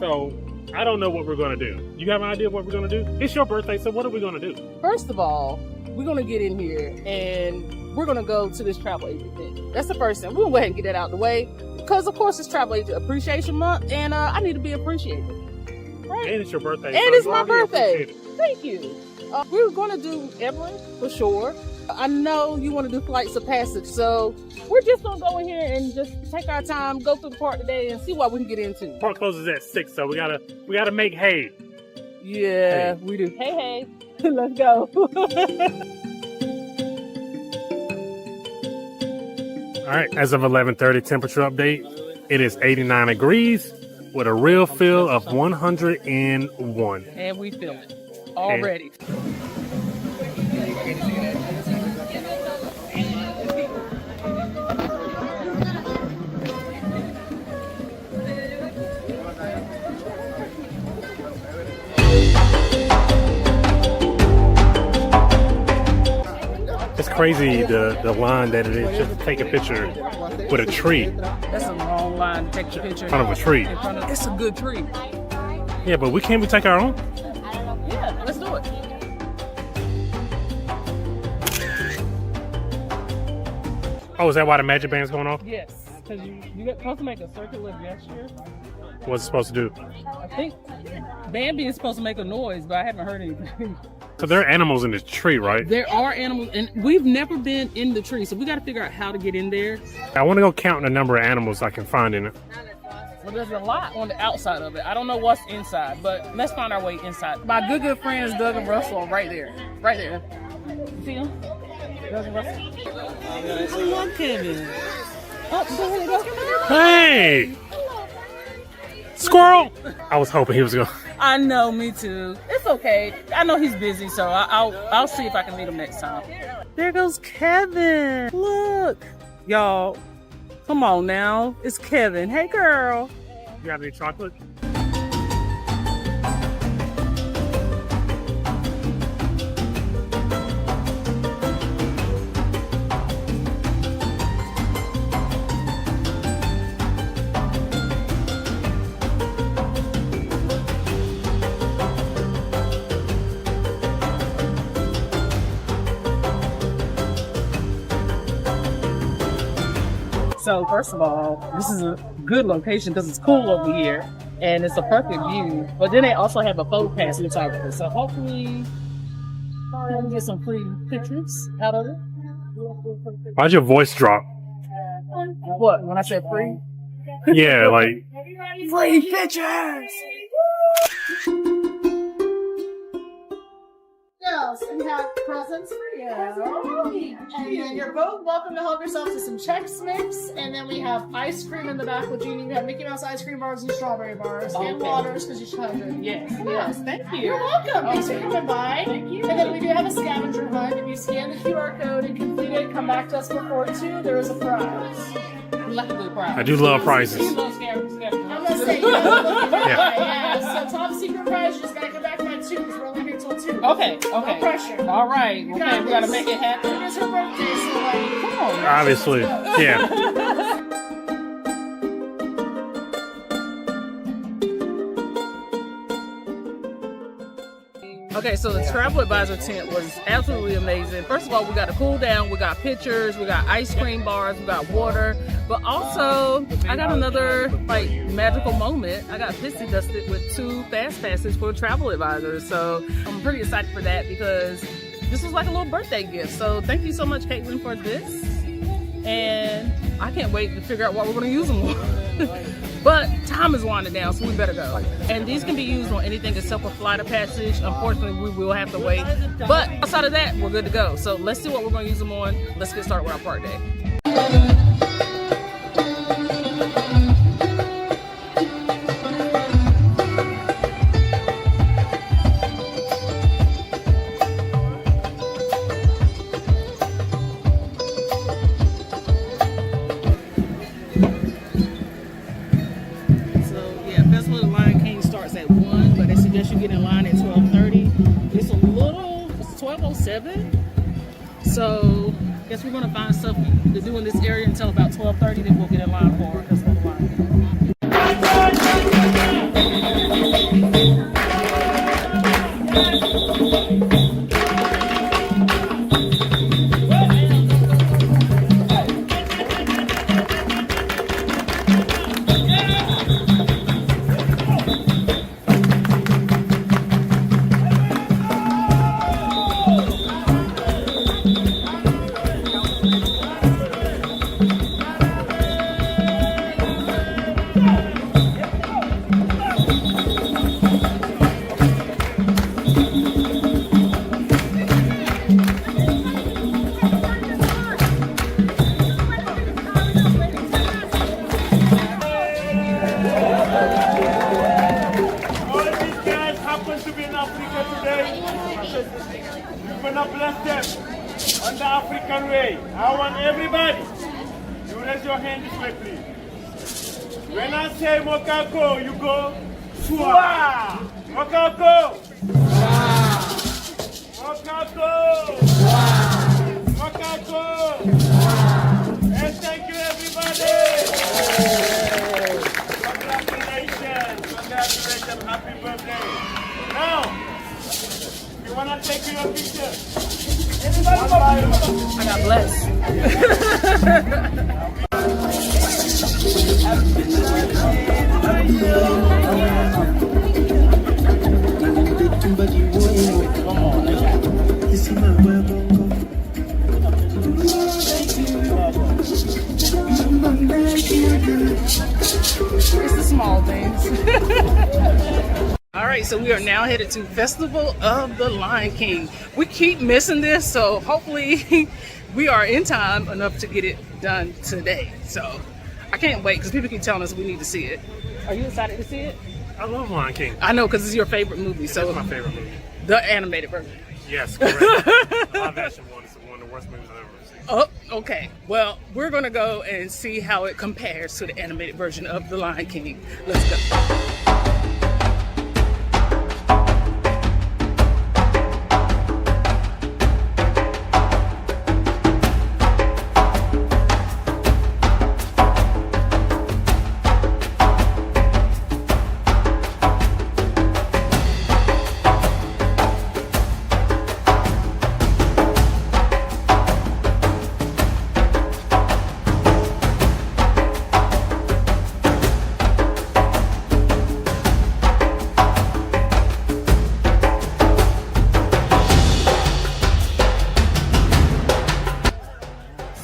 So, I don't know what we're going to do. You have an idea of what we're going to do? It's your birthday, so what are we going to do? First of all, we're going to get in here and we're going to go to this travel agent thing. That's the first thing. We're going to go ahead and get that out of the way. Because, of course, it's Travel Agent Appreciation Month, and I need to be appreciated. Right? And it's your birthday. And so it's you my already birthday. appreciate it. Thank you. We were going to do Everett for sure. I know you want to do Flights of Passage, so we're just going to go in here and just take our time, go through the park today, and see what we can get into. Park closes at 6, so we gotta make hay. Yeah, we do. Hey, let's go. All right, as of 11:30, temperature update. It is 89 degrees with a real feel of 101. And we feel it already. It's crazy the line that it is just to take a picture with a tree. That's a long line to take a picture. In front of a tree. It's a good tree. Yeah, but can't we take our own? Yeah, let's do it. Oh, is that why the magic band's going off? Yes, because you're supposed to make a circular gesture. What's it supposed to do? I think Bambi is supposed to make a noise, but I haven't heard anything. So there are animals in this tree, right? There are animals, and we've never been in the tree, so we got to figure out how to get in there. I want to go count the number of animals I can find in it. Well, there's a lot on the outside of it. I don't know what's inside, but let's find our way inside. My good friends, Doug and Russell, are right there. Right there. You see them? Doug and Russell. I love Kevin. Oh, there you go. Hey! Squirrel! I was hoping he was going. I know, me too. It's okay. I know he's busy, so I'll see if I can meet him next time. There goes Kevin. Look. Y'all, come on now. It's Kevin. Hey, girl. You got any chocolate? So first of all, this is a good location because it's cool over here and it's a perfect view. But then they also have a photo pass inside of it. So hopefully we can get some free pictures out of it. Why'd your voice drop? What, when I said free? Yeah, like... Free pictures! Yes, and we have presents for you. And then you're both welcome to help yourselves to some Chex Mix. And then we have ice cream in the back with Jeannie. We have Mickey Mouse ice cream bars and strawberry bars and waters because you should hydrate. Yes, thank you. You're welcome. Thanks for coming by. Thank you. And then we do have a scavenger hunt. If you scan the QR code and complete it, come back to us before 2. There is a prize. We like a good prize. I do love prizes. You love scavenger. I'm gonna say yeah. So top secret prize, you just gotta come back by 2 because we're only here till 2. Okay. No pressure. All right. Okay, we gotta make it happen. It is her birthday, so like, come on. Obviously, yeah. Okay, so the travel advisor tent was absolutely amazing. First of all, we got a cool down, we got pictures, we got ice cream bars, we got water, but also I got another like magical moment. I got pissy dusted with 2 fast passes for travel advisors. So I'm pretty excited for that because this was like a little birthday gift. So thank you so much, Caitlin, for this. And I can't wait to figure out what we're gonna use them on. But time is winding down, so we better go. And these can be used on anything except for flight of passage. Unfortunately, we will have to wait. But outside of that, we're good to go. So let's see what we're going to use them on. Let's get started with our park day. You get in line at 12:30. It's 12:07. So I guess we're gonna find stuff to do in this area until about 12:30. Then we'll get in line for it. That's what the line. On the African way. I want everybody to raise your hand this way, please. When I say Mokako, you go Swa. Mokako. Mokako. Mokako. And thank you, everybody. Congratulations. Congratulations. Happy birthday. Now, you want to take your picture? I got blessed. It's the small things. All right, so we are now headed to Festival of the Lion King. We keep missing this, so hopefully we are in time enough to get it done today. So I can't wait because people keep telling us we need to see it. Are you excited to see it? I love Lion King. I know because it's your favorite movie. So it's my favorite movie. The animated version. Yes, correct. The live action one is one of the worst movies I've ever seen. Oh, okay. Well, we're gonna go and see how it compares to the animated version of The Lion King. Let's go.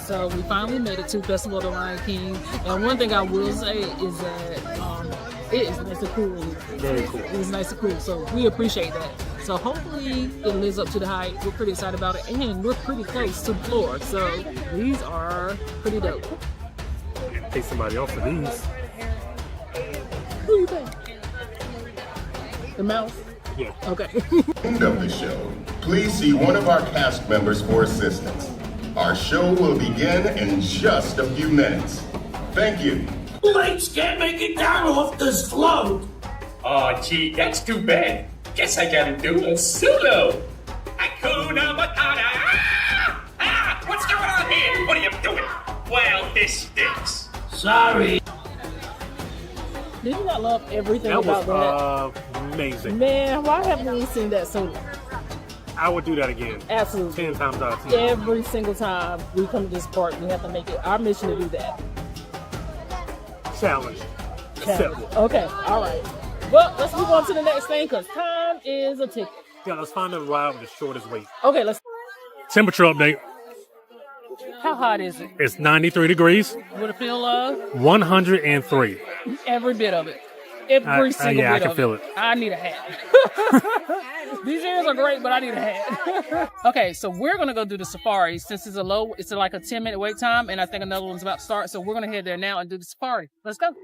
So we finally made it to Festival of the Lion King, and one thing I will say is that it is nice and cool. Very cool. It is nice and cool, so we appreciate that. So hopefully it lives up to the hype. We're pretty excited about it, and we're pretty close to the floor, so these are pretty dope. Pay somebody else for these. Who do you think? The mouse? Yeah. Okay. End of the show. Please see one of our cast members for assistance. Our show will begin in just a few minutes. Thank you. Lights can't make it down off this float. Oh, gee, that's too bad. Guess I gotta do a solo. Hakuna Matata. Ah! What's going on here? What are you doing? Well, this stinks. Sorry. Did you not love everything that about was that? Amazing. Man, why haven't we seen that sooner? I would do that again. Absolutely. 10 times out of 10. Every single time we come to this park, we have to make it our mission to do that. Challenge. Accepted. Okay, all right. Well, let's move on to the next thing because time is a ticket. Yeah, let's find a ride with the shortest wait. Okay, let's. Temperature update. How hot is it? It's 93 degrees. With a feel of? 103. Every bit of it. Every single bit I of can feel it. I need a hat. These ears are great, but I need a hat. Okay, so we're gonna go do the safari since it's it's like a 10-minute wait time, and I think another one's about to start. So we're gonna head there now and do the safari. Let's go.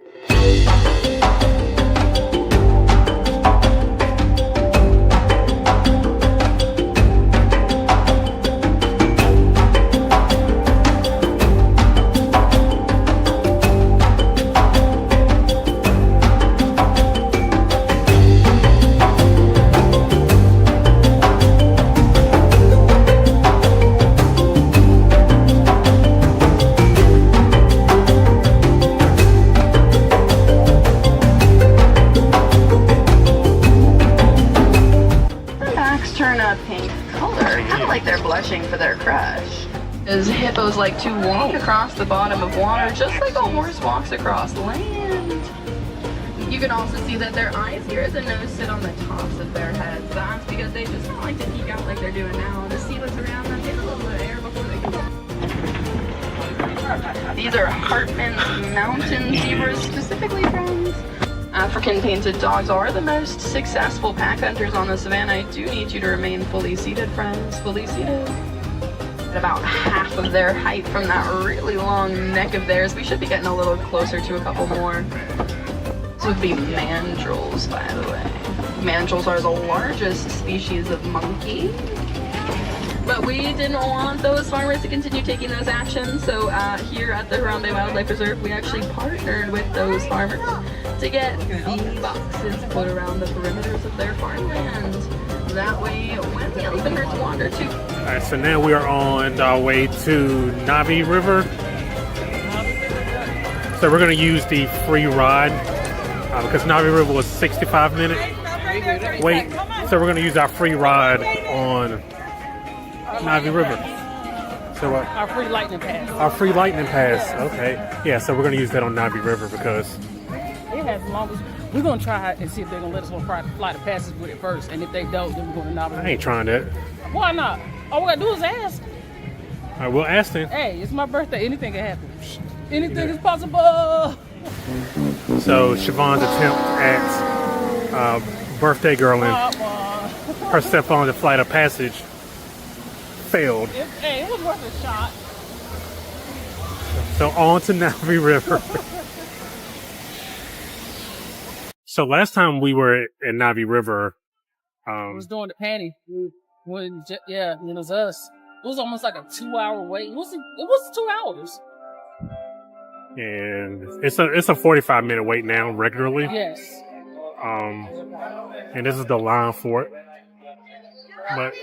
For their crush. As hippos like to walk across the bottom of water just like a horse walks across land. You can also see that their eyes, ears, and nose sit on the tops of their heads. That's because they just don't like to peek out like they're doing now to see what's around them, get a little bit of air before they can. These are Hartman's mountain zebras, specifically friends. African painted dogs are the most successful pack hunters on the savannah. I do need you to remain fully seated, friends. Fully seated. At about half of their height from that really long neck of theirs. We should be getting a little closer to a couple more. This would be mandrills, by the way. Mandrills are the largest species of monkey. But we didn't want those farmers to continue taking those actions, so here at the Harambe Wildlife Reserve, we actually partnered with those farmers to get bee boxes put around the perimeters of their farmland. That way, when the elephant herds wander too. Alright, so now we are on our way to Navi River. So we're going to use the free ride because Navi River was 65-minute wait. So we're going to use our free ride on Navi River. So our free lightning pass. Our free lightning pass. Okay. Yeah, so we're going to use that on Navi River because it has the longest. We're going to try and see if they're going to let us fly the passes with it first. And if they don't, then we're going to Navi River. I ain't trying that. Why not? All we got to do is ask. All right, we'll ask them. Hey, it's my birthday. Anything can happen. Anything is possible. So Siobhan's attempt at birthday girling her stepfather flight of passage failed. Hey, it was worth a shot. So on to Navi River. So last time we were at Navi River, it was during the panty. Yeah, it was us. It was almost like a 2-hour wait. It was 2 hours. And it's a 45-minute wait now regularly. Yes. And this is the line for it. But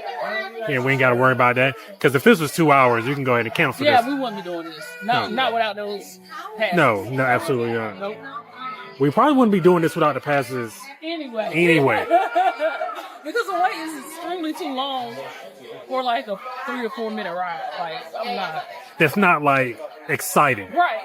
yeah, we ain't got to worry about that because if this was 2 hours, you can go ahead and cancel this. Yeah, we wouldn't be doing this. Not without those passes. No, absolutely not. Nope. We probably wouldn't be doing this without the passes. Anyway. Because the wait is extremely too long for like a 3 or 4 minute ride. Like, I'm not. That's not like exciting. Right.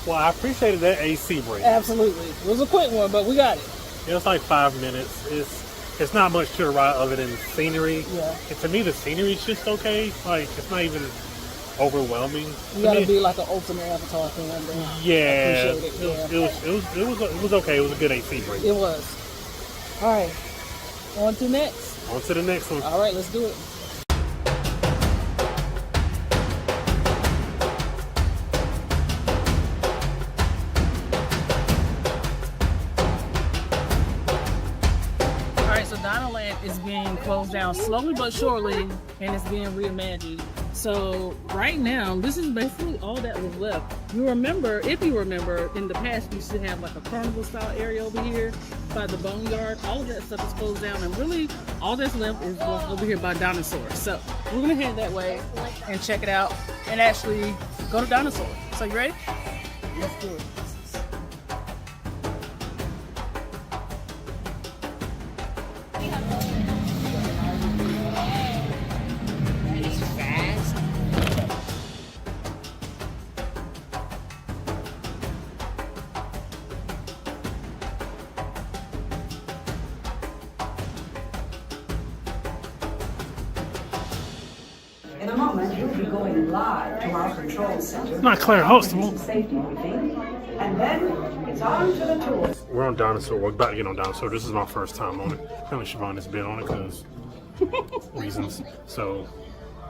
Well, I appreciated that AC break. Absolutely. It was a quick one, but we got it. It was like 5 minutes. It's not much to the ride other than scenery. Yeah. And to me, the scenery is just okay. Like, it's not even overwhelming. You gotta be like an ultimate Avatar fan. Yeah. Appreciate it. It was okay. It was a good AC break. It was. All right. On to next. On to the next one. All right, let's do it. Dinoland is being closed down slowly but surely, and it's being reimagined. So right now, this is basically all that was left. You remember, if you remember, in the past, we used to have like a carnival style area over here by the boneyard. All of that stuff is closed down, and really all that's left is what's over here by Dinosaur. So we're gonna head that way and check it out and actually go to Dinosaur. So you ready? Let's do it. In a moment, you'll be going live to our control center. It's not Claire Hostable. Safety briefing, and then it's on to the tour. We're on Dinosaur. We're about to get on Dinosaur. This is my first time on it. Apparently Siobhan has been on it because reasons. So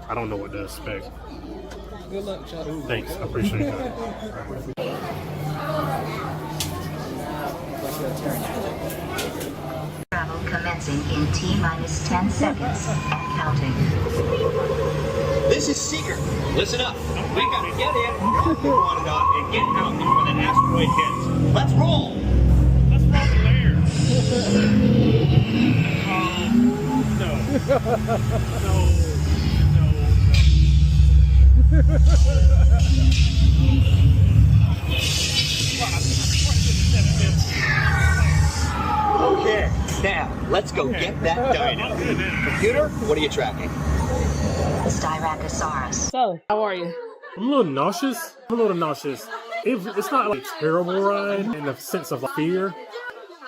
I don't know what to expect. Good luck, Chuck. Thanks. I appreciate that. Travel commencing in T-minus 10 seconds and counting. This is Seeker. Listen up. We gotta get in, drop the one on, and get out before that asteroid hits. Let's roll. Let's roll there. Okay, now let's go get that dino. Computer, what are you tracking? Styracosaurus. So, how are you? I'm a little nauseous. It's not like a terrible ride in the sense of fear.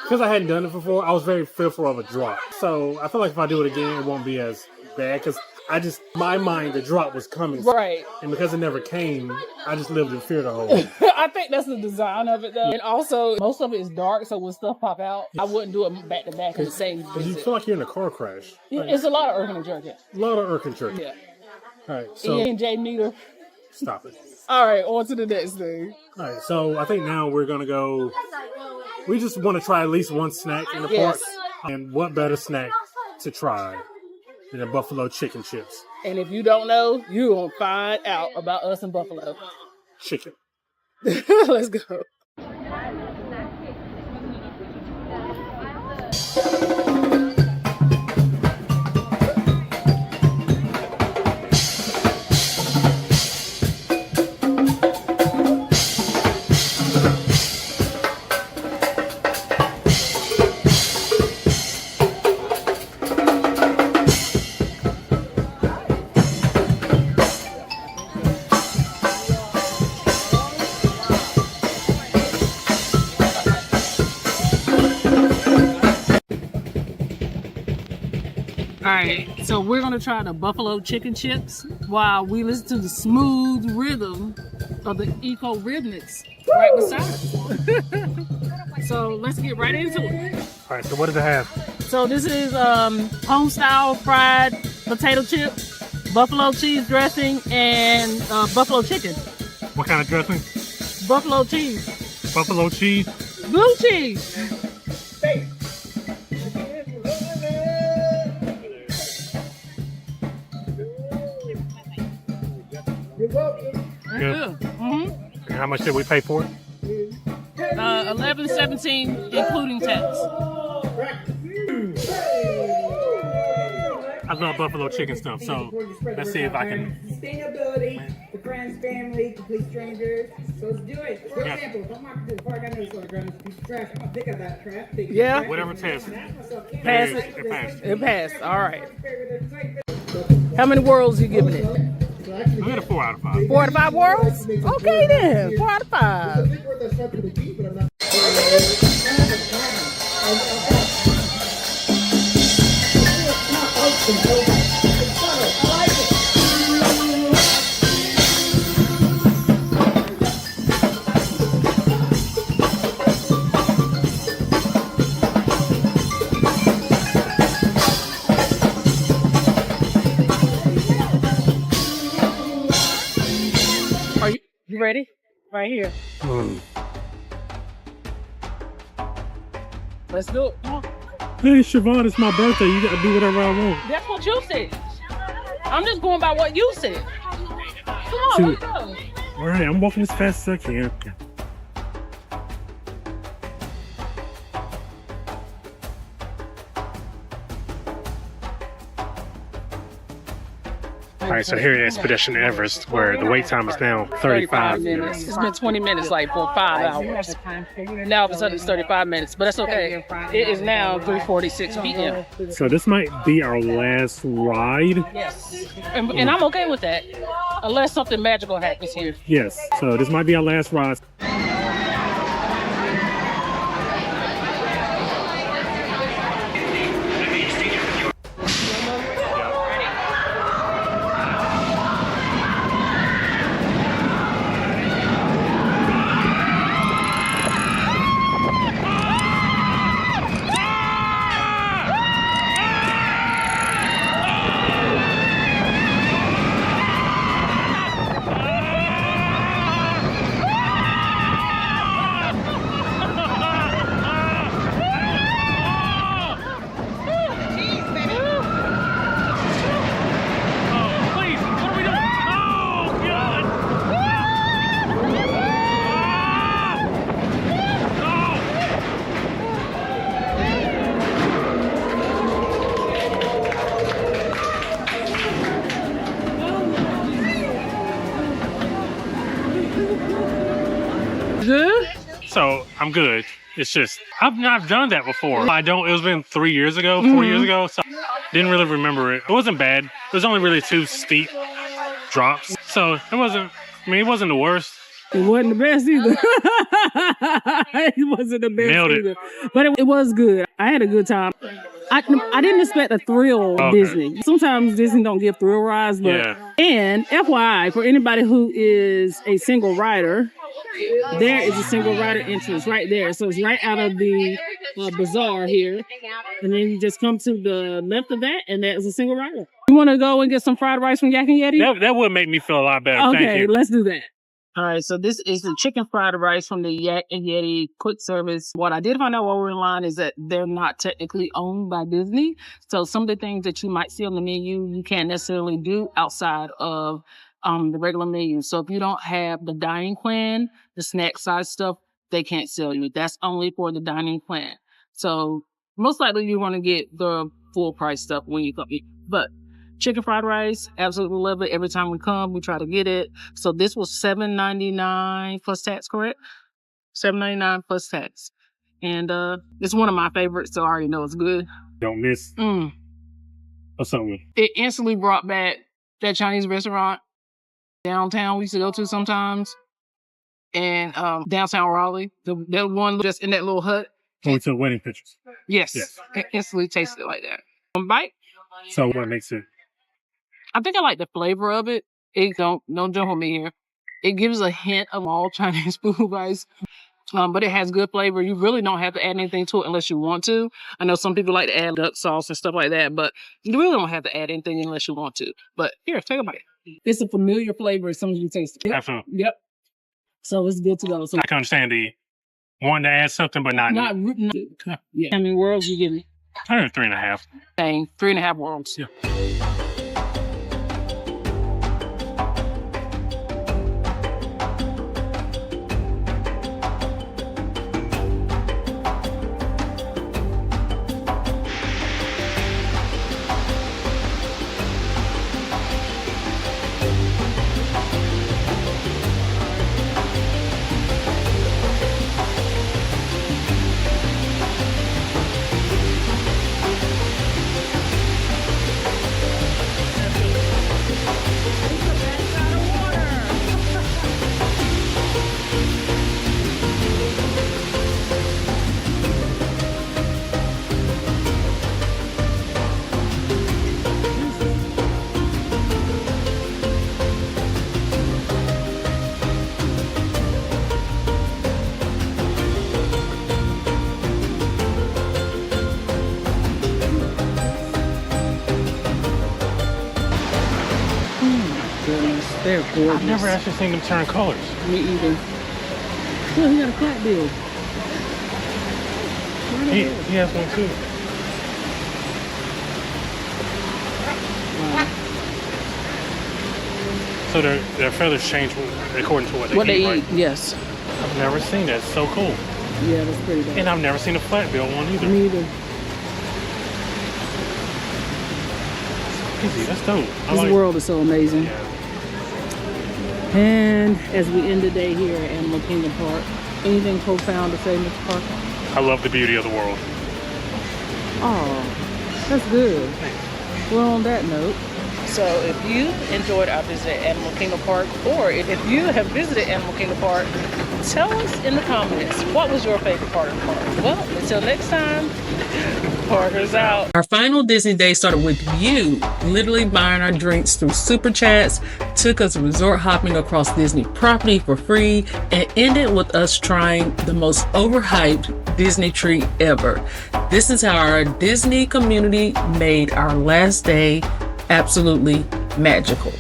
Because I hadn't done it before, I was very fearful of a drop. So I feel like if I do it again, it won't be as bad. Because my mind, the drop was coming. Right. And because it never came, I just lived in fear the whole way. I think that's the design of it, though. And also, most of it is dark, so when stuff pop out, I wouldn't do it back to back in the same. Because you feel like you're in a car crash. It's a lot of irking and jerking. A lot of irking and jerking. Yeah. All right, so Ian and Jay Meter. Stop it. All right, on to the next thing. All right, so I think now we're gonna go. We just want to try at least one snack in the park, and what better snack to try than a buffalo chicken chips? And if you don't know, you're gonna find out about us in Buffalo. Chicken. Let's go. Alright, so we're gonna try the buffalo chicken chips while we listen to the smooth rhythm of the Eco Rhythmics right beside us. So let's get right into it. Alright, so what does it have? So this is home style fried potato chips, buffalo cheese dressing, and buffalo chicken. What kind of dressing? Buffalo cheese. Buffalo cheese? Blue cheese. Good. And how much did we pay for it? $11.17 including tax. I love buffalo chicken stuff, so let's see if I can. Sustainability, the friends, family, complete strangers. So let's do it. For example, if I'm walking through the park, I know it's going to grab a piece of trash. I'm going to pick up that trash. Yeah. Whatever test. Pass it. It passed. All right. How many worlds are you giving it? I got a 4 out of 5. 4 out of 5 worlds? Okay then. 4 out of 5. You ready? Right here. Let's do it. Come on. Hey, Siobhan, it's my birthday. You gotta do whatever I want. That's what you said. I'm just going by what you said. Come on, let's go. All right, I'm walking as fast as I can. All right, so here at Expedition Everest, where the wait time is now 35 minutes. It's been 20 minutes, like for 5 hours. Now all of a sudden it's 35 minutes, but that's okay. It is now 3:46 p.m. So this might be our last ride. Yes, and I'm okay with that, unless something magical happens here. Yes, so this might be our last ride. Good? So I'm good. It's just I've not done that before. It was been 3 years ago, 4 years ago, so didn't really remember it. It wasn't bad. It was only really 2 steep drops. So it wasn't the worst. It wasn't the best either. It wasn't the best Nailed it. either. But it was good. I had a good time. I didn't expect a thrill of Disney. Sometimes Disney don't give thrill rides, but and FYI, for anybody who is a single rider, there is a single rider entrance right there. So it's right out of the bazaar here. And then you just come to the left of that, and that is a single rider. You want to go and get some fried rice from Yak and Yeti? That would make me feel a lot better. Thank Okay, you. let's do that. All right, so this is the chicken fried rice from the Yak and Yeti quick service. What I did find out while we were in line is that they're not technically owned by Disney. So some of the things that you might see on the menu, you can't necessarily do outside of the regular menu. So if you don't have the dining plan, the snack size stuff, they can't sell you. That's only for the dining plan. So most likely you want to get the full price stuff when you come. But chicken fried rice, absolutely love it. Every time we come, we try to get it. So this was $7.99 plus tax, correct? $7.99 plus tax. And it's one of my favorites, so I already know it's good. Don't miss. Or something. It instantly brought back that Chinese restaurant downtown we used to go to sometimes. And downtown Raleigh. That one just in that little hut. When we took wedding pictures. Yes. It instantly tasted like that. One bite. So what makes it? I think I like the flavor of it. Don't jump on me here. It gives a hint of all Chinese food rice, but it has good flavor. You really don't have to add anything to it unless you want to. I know some people like to add duck sauce and stuff like that, but you really don't have to add anything unless you want to. But here, take a bite. It's a familiar flavor as soon as you taste it. Absolutely. Yep. So it's good to go. So I can understand the wanting to add something, but not. Yeah. How many worlds you give me? I heard 3.5. Dang, 3.5 worlds. Yeah. They're gorgeous. I've never actually seen them turn colors. Me either. Look, he got a flat bill. He has one too. Wow. So their feathers change according to what they eat, right? Yes. I've never seen that. It's so cool. Yeah, that's pretty bad. And I've never seen a flat bill one either. Me either. Easy, that's dope. This world is so amazing. Yeah. And as we end the day here at Animal Kingdom Park, anything profound to say, Mr. Parker? I love the beauty of the world. Oh, that's good. Well, on that note, So if you enjoyed our visit at Animal Kingdom Park, or if you have visited Animal Kingdom Park, tell us in the comments, what was your favorite part of the park? Well, until next time, Parker's out. Our final Disney day started with you literally buying our drinks through Super Chats, took us resort hopping across Disney property for free, and ended with us trying the most overhyped Disney treat ever. This is how our Disney community made our last day absolutely magical.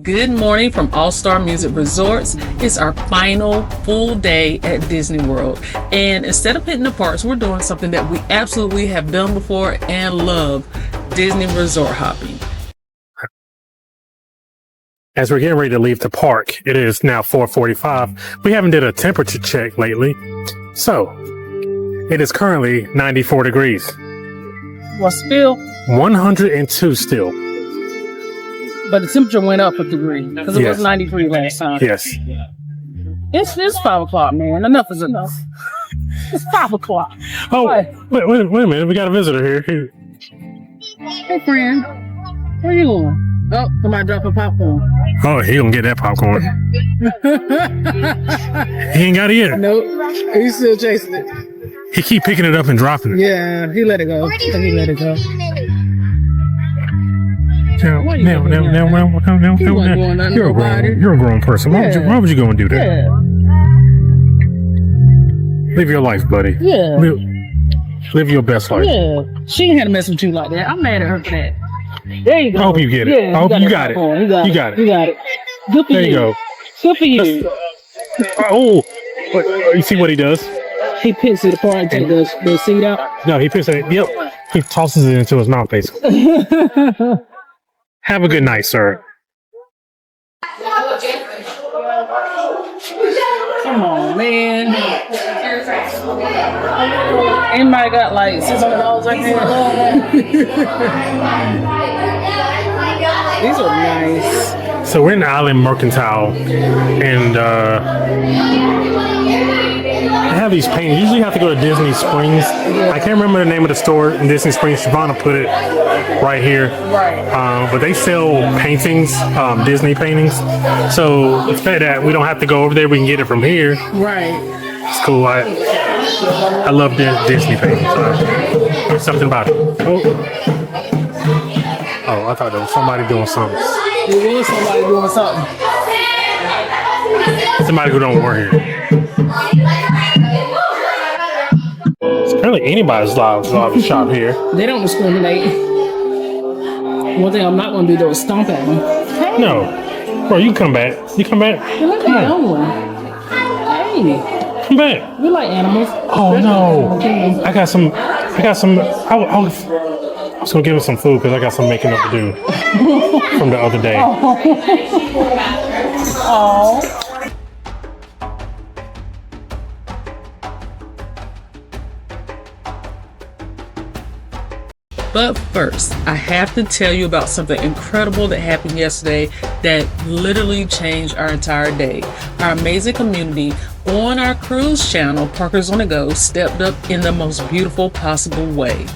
Good morning from All Star Music Resorts. It's our final full day at Disney World. And instead of hitting the parks, we're doing something that we absolutely have done before and love, Disney resort hopping. As we're getting ready to leave the park, it is now 4:45. We haven't did a temperature check lately. So, it is currently 94 degrees. well, still, 102 still. but the temperature went up a degree because it Yes. was 93 last time. Yes. It's 5 o'clock, man. Enough is enough. It's 5 o'clock. Oh, What? wait a minute. We got a visitor here. Hey, friend. Where you going? Oh, somebody dropping popcorn. Oh, he gonna get that popcorn. He ain't got it yet. Nope. He's still chasing it. He keep picking it up and dropping it. Yeah, he let it go. I think he let it go. Now, you're a grown person. Why would you go and do that? Yeah. Live your life, buddy. Yeah. Live your best life. Yeah. She ain't had to mess with you like that. I'm mad at her for that. There you go. I hope you get it. Yeah, I hope you got it. popcorn. You got it. You got it. Good for There you. you go. Good for you. Oh, you see what he does? He picks it apart and take the seed out. No, he picks it. Yep. He tosses it into his mouth, basically. Have a good night, sir. Come on, man. Anybody got like $600 right there? These are nice. So we're in Island Mercantile, and they have these paintings. Usually you have to go to Disney Springs. I can't remember the name of the store in Disney Springs. Shavonna put it right here. Right. But they sell paintings, Disney paintings. So instead of that, we don't have to go over there. We can get it from here. Right. It's cool. I love Disney paintings. There's something about it. Oh, I thought there was somebody doing something. There was somebody doing something. Somebody who don't work here. It's apparently anybody's allowed to shop here. They don't discriminate. One thing I'm not going to do though is stomp at them. No. Bro, you come back. You come back. Come on. Hey. Come back. We like animals. Oh no. I got some. I was gonna give him some food because I got some making up to do from the other day. Oh. But first, I have to tell you about something incredible that happened yesterday that literally changed our entire day. Our amazing community on our cruise channel, Parkers on the Go, stepped up in the most beautiful possible way.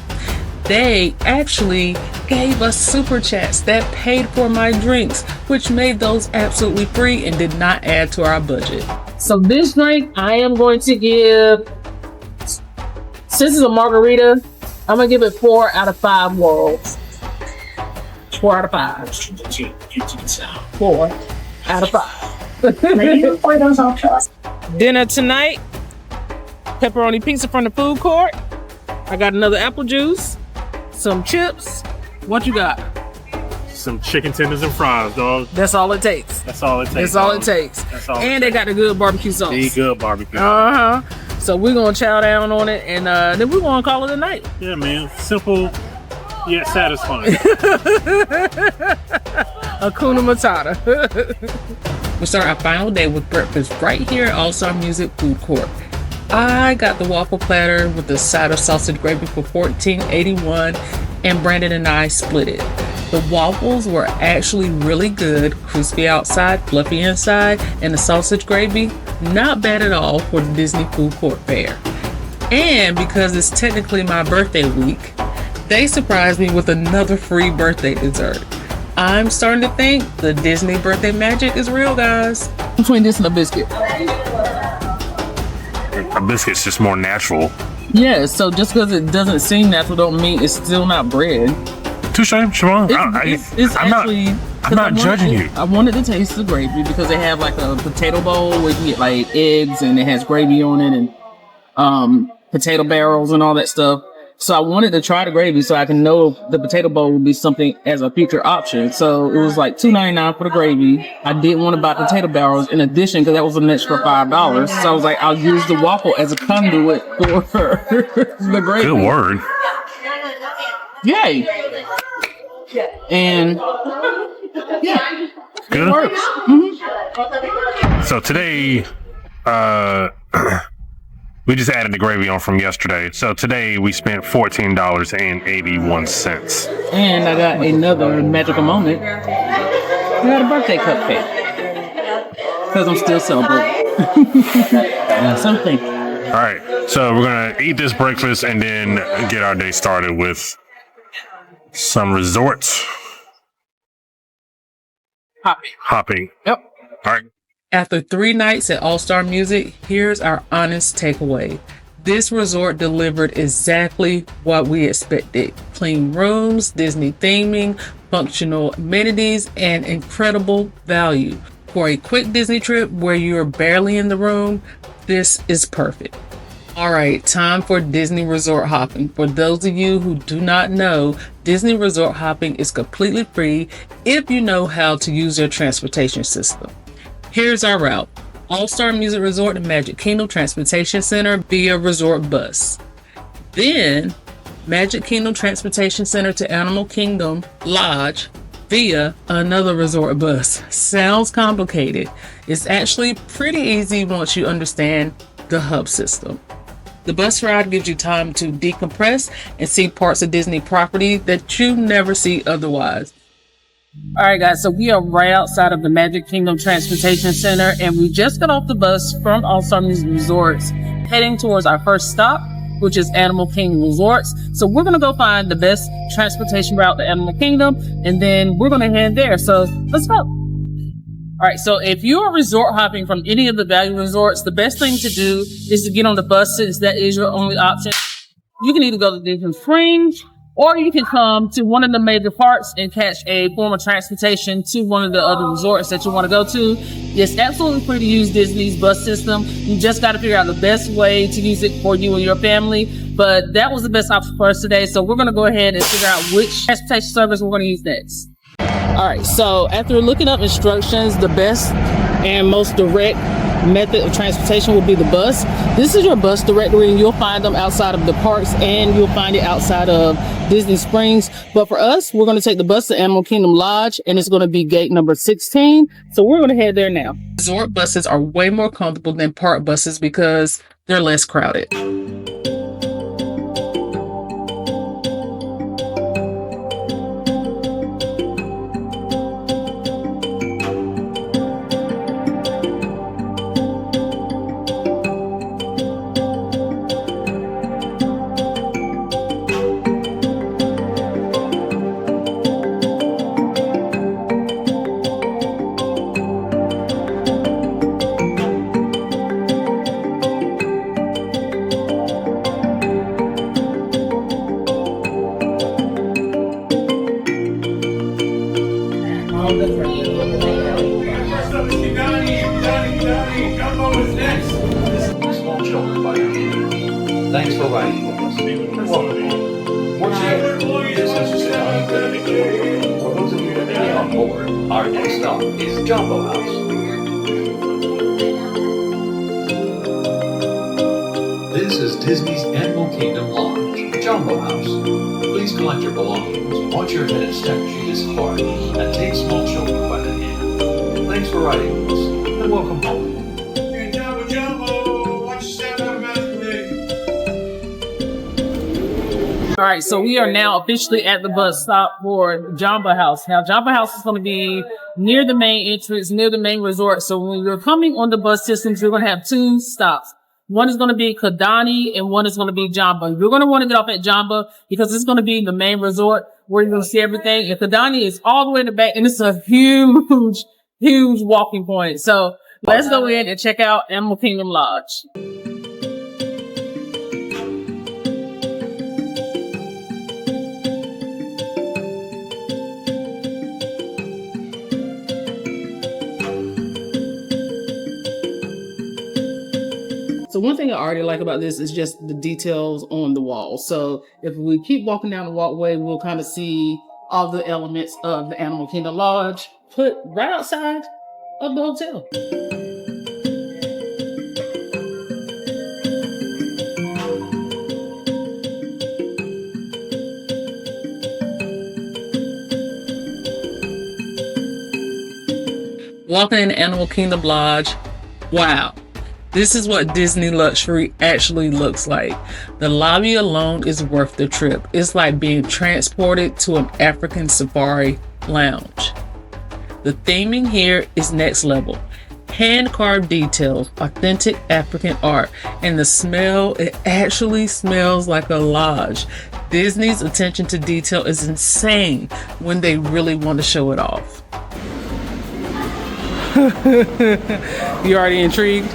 They actually gave us super chats that paid for my drinks, which made those absolutely free and did not add to our budget. So this drink, I am going to give, since it's a margarita, I'm going to give it 4 out of 5 worlds. 4 out of 5. 4 out of 5. Dinner tonight, pepperoni pizza from the food court. I got another apple juice. some chips. What you got? Some chicken tenders and fries, dog. That's all it takes. That's all it takes. That's all it takes. That's all. And they got the good barbecue sauce. The good barbecue. So we're gonna chow down on it, and then we're gonna call it a night. Yeah, man. Simple yet satisfying. Hakuna Matata. We start our final day with breakfast right here at All-Star Music Food Court. I got the waffle platter with the side of sausage gravy for $14.81, and Brandon and I split it. The waffles were actually really good, crispy outside, fluffy inside, and the sausage gravy, not bad at all for the Disney Food Court fare. And because it's technically my birthday week, they surprised me with another free birthday dessert. I'm starting to think the Disney birthday magic is real, guys. Between this and a biscuit. A biscuit's just more natural. Yeah, so just because it doesn't seem natural don't mean it's still not bread. Touche, Siobhan. I'm not judging you. I wanted to taste the gravy because they have like a potato bowl where you can get like eggs and it has gravy on it and potato barrels and all that stuff. So I wanted to try the gravy so I can know if the potato bowl would be something as a future option. So it was like $2.99 for the gravy. I did want to buy potato barrels in addition because that was an extra $5. So I was like, I'll use the waffle as a conduit for the gravy. Good word. Yay. And yeah, good. It works. So today, we just added the gravy on from yesterday. So today we spent $14.81. And I got another magical moment. I got a birthday cupcake. Because I'm still celebrating. Something. All right. So we're going to eat this breakfast and then get our day started with some resorts. Hopping. Yep. All right. After 3 nights at All-Star Music, here's our honest takeaway. This resort delivered exactly what we expected. Clean rooms, Disney theming, functional amenities, and incredible value. For a quick Disney trip where you're barely in the room, this is perfect. All right, time for Disney resort hopping. For those of you who do not know, Disney resort hopping is completely free if you know how to use their transportation system. Here's our route. All-Star Music Resort to Magic Kingdom Transportation Center via resort bus. Then, Magic Kingdom Transportation Center to Animal Kingdom Lodge via another resort bus. Sounds complicated. It's actually pretty easy once you understand the hub system. The bus ride gives you time to decompress and see parts of Disney property that you never see otherwise. All right, guys, so we are right outside of the Magic Kingdom Transportation Center, and we just got off the bus from All-Star Music Resorts, heading towards our first stop, which is Animal Kingdom Resorts. So we're going to go find the best transportation route to Animal Kingdom, and then we're going to head there. So let's go. All right, so if you are resort hopping from any of the value resorts, the best thing to do is to get on the bus since that is your only option. You can either go to Disney Springs, or you can come to one of the major parks and catch a form of transportation to one of the other resorts that you want to go to. It's absolutely free to use Disney's bus system. You just got to figure out the best way to use it for you and your family. But that was the best option for us today. So we're going to go ahead and figure out which transportation service we're going to use next. All right, so after looking up instructions, the best and most direct method of transportation will be the bus. This is your bus directory, and you'll find them outside of the parks, and you'll find it outside of Disney Springs. But for us, we're going to take the bus to Animal Kingdom Lodge, and it's going to be gate number 16. So we're going to head there now. Resort buses are way more comfortable than park buses because they're less crowded. Thanks for riding with us. Once again, this is SEO-optimized. For those of you that may be on board, our next stop is Jumbo House. This is Disney's Animal Kingdom Lodge, Jumbo House. Please collect your belongings, watch your head step through this corridor, and take small children by the hand. Thanks for riding with us, and welcome home. Hey, Jumbo, Jumbo, watch your step out of masquerade. All right, so we are now officially at the bus stop for Jamba House. Now, Jamba House is going to be near the main entrance, near the main resort. So when you're coming on the bus systems, you're going to have two stops. One is going to be Kidani and one is going to be Jamba. You're going to want to get off at Jamba because it's going to be the main resort where you're going to see everything. And Kidani is all the way in the back, and it's a huge, huge walking point. So let's go in and check out Animal Kingdom Lodge. So one thing I already like about this is just the details on the wall. So if we keep walking down the walkway, we'll kind of see all the elements of the Animal Kingdom Lodge put right outside of the hotel. Walking in Animal Kingdom Lodge, wow. This is what Disney luxury actually looks like. The lobby alone is worth the trip. It's like being transported to an African safari lounge. The theming here is next level. Hand-carved details, authentic African art, and the smell, it actually smells like a lodge. Disney's attention to detail is insane when they really want to show it off. You already intrigued?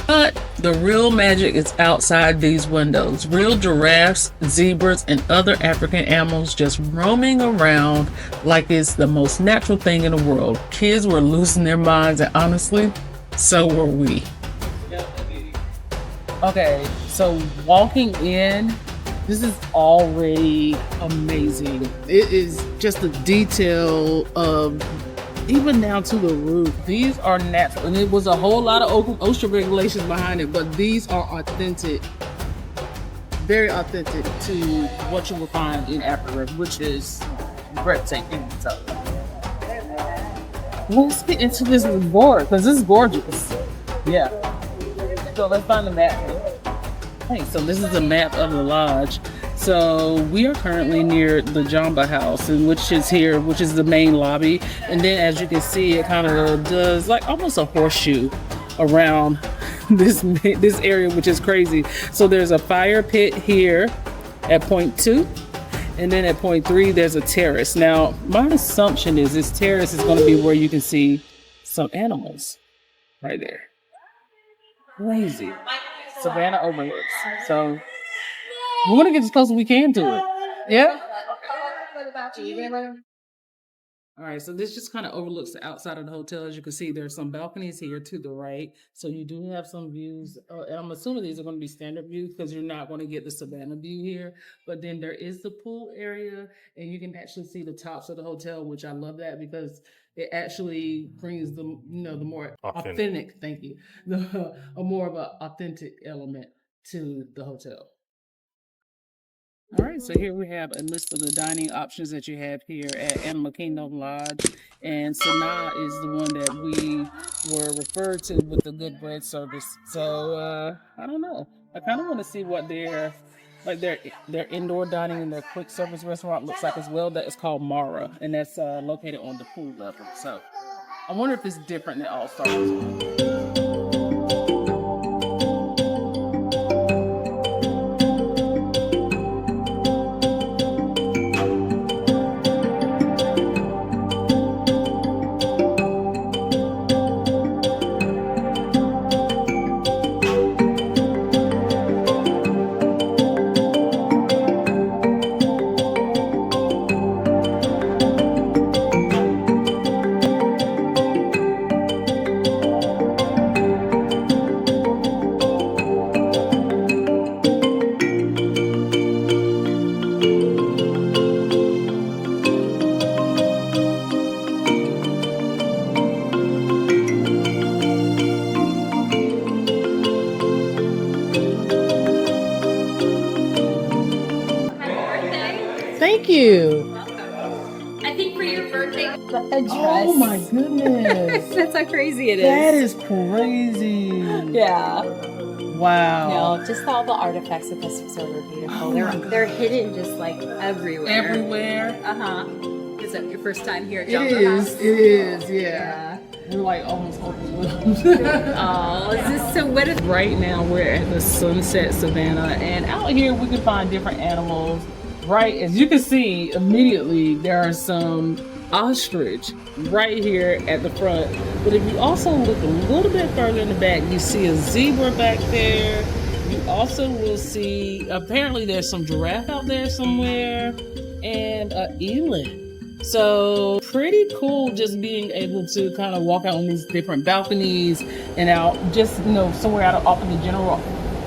But the real magic is outside these windows. Real giraffes, zebras, and other African animals just roaming around like it's the most natural thing in the world. Kids were losing their minds, and honestly, so were we. Okay, so walking in, this is already amazing. It is just the detail of even down to the roof. These are natural, and it was a whole lot of OSHA regulations behind it, but these are authentic, very authentic to what you will find in Africa, which is breathtaking. So let's get into this board because this is gorgeous. Yeah. So let's find the map. Hey, so this is the map of the lodge. So we are currently near the Jamba House, and which is here, which is the main lobby. And then as you can see, it kind of does like almost a horseshoe around this area, which is crazy. So there's a fire pit here at point 2. And then at point 3, there's a terrace. Now, my assumption is this terrace is going to be where you can see some animals right there. Crazy. Savannah overlooks. So we want to get as close as we can to it. Yeah? All right, so this just kind of overlooks the outside of the hotel. As you can see, there's some balconies here to the right. So you do have some views. And I'm assuming these are going to be standard views because you're not going to get the Savannah view here. But then there is the pool area, and you can actually see the tops of the hotel, which I love that because it actually brings the, the more authentic, thank you, a more of an authentic element to the hotel. All right, so here we have a list of the dining options that you have here at Animal Kingdom Lodge. And Sanaa is the one that we were referred to with the good bread service. So, I don't know. I kind of want to see what their indoor dining and their quick service restaurant looks like as well. That is called Mara, and that's located on the pool level. So I wonder if it's different than All Star Resort. goodness. That's how crazy it is. That is crazy. Yeah. Wow. No, just all the artifacts of this are beautiful. Oh They're hidden just like everywhere. Everywhere. Uh-huh. Is that your first time here at It Jumbo is. House? It is. Yeah. We're like almost overwhelmed. Oh, is this so what is Right now we're at the Sunset Savannah, and out here we can find different animals. Right, as you can see immediately, there are some ostrich right here at the front. But if you also look a little bit further in the back, you see a zebra back there. You also will see, apparently there's some giraffe out there somewhere, and an eland. So pretty cool just being able to kind of walk out on these different balconies and out just, somewhere out off of the general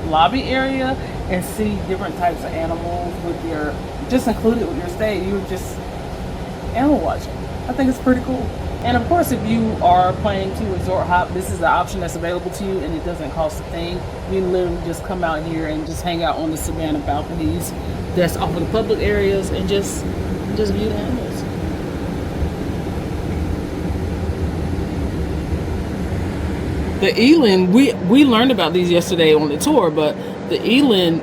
lobby area and see different types of animals with your, just included with your stay. You're just animal watching. I think it's pretty cool. And of course, if you are planning to resort hop, this is the option that's available to you and it doesn't cost a thing. You literally just come out here and just hang out on the Savannah balconies that's off of the public areas and just view the animals. The eland, we learned about these yesterday on the tour, but the eland,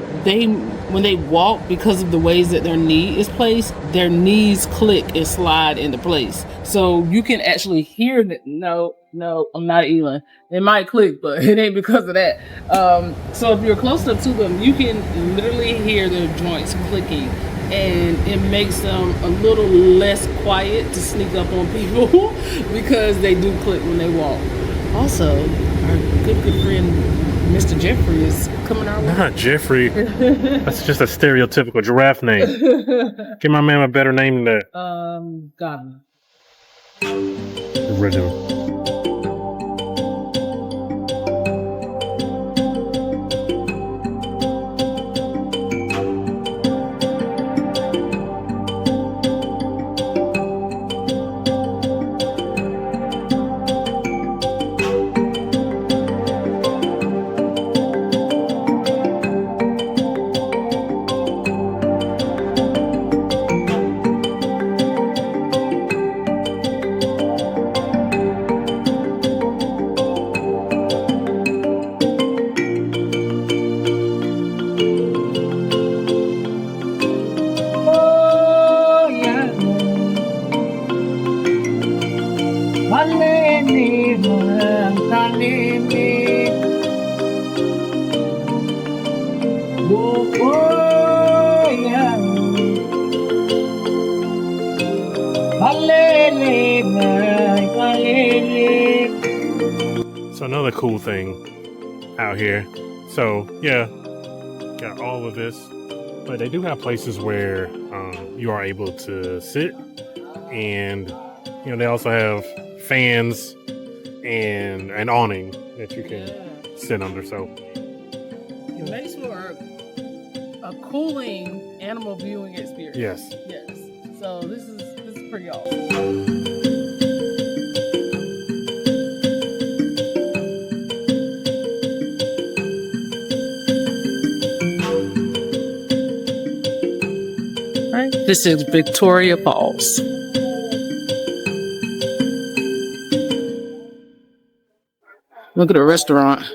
when they walk, because of the ways that their knee is placed, their knees click and slide into place. So you can actually hear that. No, I'm not an eland. It might click, but it ain't because of that. So if you're close up to them, you can literally hear their joints clicking, and it makes them a little less quiet to sneak up on people because they do click when they walk. Also, our good friend, Mr. Jeffrey, is coming our way. Not Jeffrey. That's just a stereotypical giraffe name. Give my man a better name than that. Godwin. Original. So another cool thing out here. So yeah, got all of this, but they do have places where you are able to sit, and they also have fans and an awning that you can sit under. So it makes for a cooling animal viewing experience. Yes. So this is pretty awesome. This is Victoria Falls. Look at the restaurant.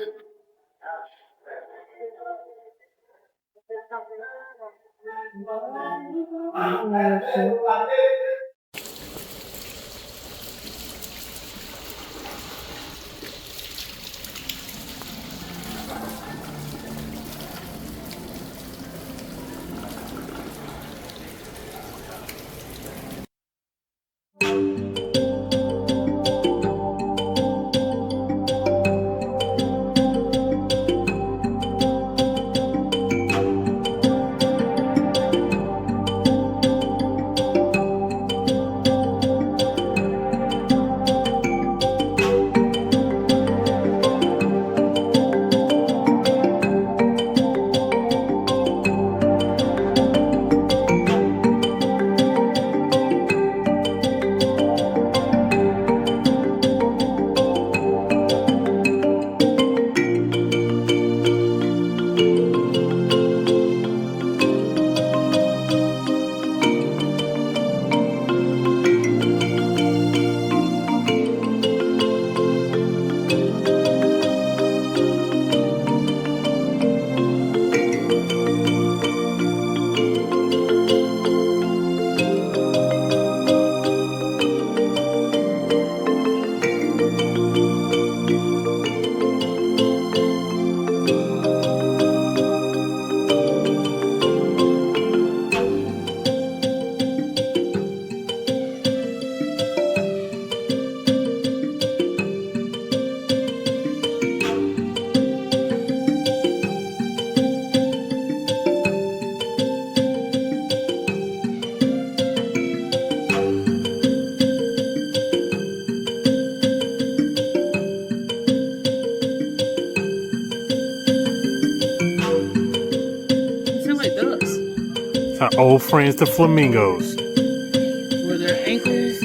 Our old friends, the flamingos. Where their ankles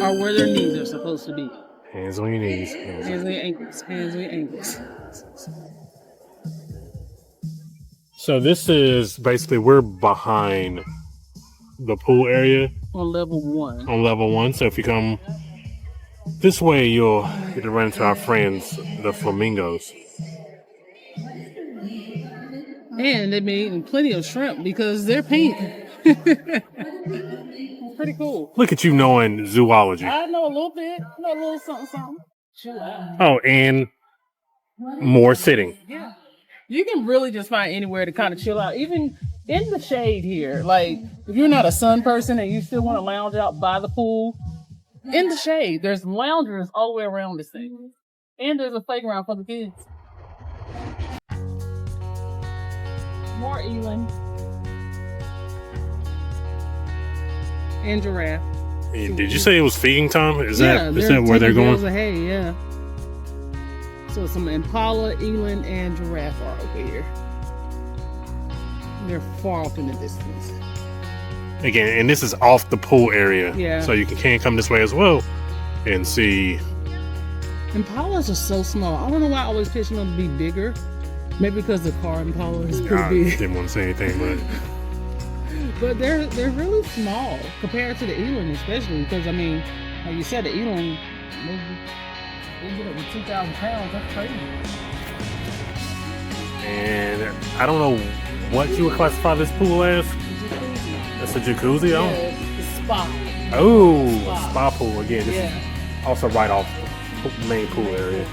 are where their knees are supposed to be. Hands on your knees. Hands on your ankles. Hands on your ankles. So this is basically, we're behind the pool area. On level 1. On level 1. So if you come this way, you'll get to run into our friends, the flamingos. And they've been eating plenty of shrimp because they're pink. It's pretty cool. Look at you knowing zoology. I know a little bit. I know a little something, something. Chill out. Oh, and more sitting. Yeah. You can really just find anywhere to kind of chill out, even in the shade here. Like, if you're not a sun person and you still want to lounge out by the pool, in the shade, there's loungers all the way around this thing. And there's a playground for the kids. More eland. And giraffe. And did you say it was feeding time? Is that where they're taking going? bales of hay, yeah. So some impala, eland, and giraffe are over here. They're far off in the distance. Again, and this is off the pool area. Yeah. So you can come this way as well and see. Impalas are so small. I don't know why I always picture them to be bigger. Maybe because the car Impala is I pretty big. didn't want to say anything, But they're really small compared to the eland, especially because, I mean, like you said, the eland, they get up to 2,000 pounds. That's crazy. and I don't know what you would classify this pool as. That's a jacuzzi, Yeah, it's a spa. Oh, spa pool again. This Yeah. is also right off the main pool area.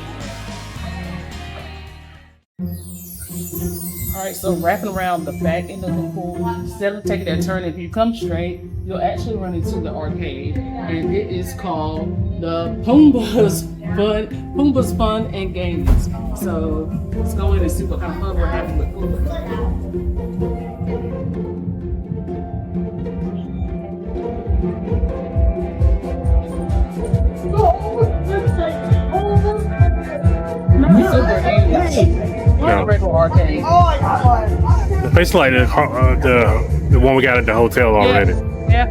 All right, so wrapping around the back end of the pool, instead of taking that turn, if you come straight, you'll actually run into the arcade, and it is called the Pumbaa's Fun and Games. So let's go in and see what kind of fun we're having with Pumbaa. No. Regular arcade. It's basically like the one we got at the hotel already. Yeah.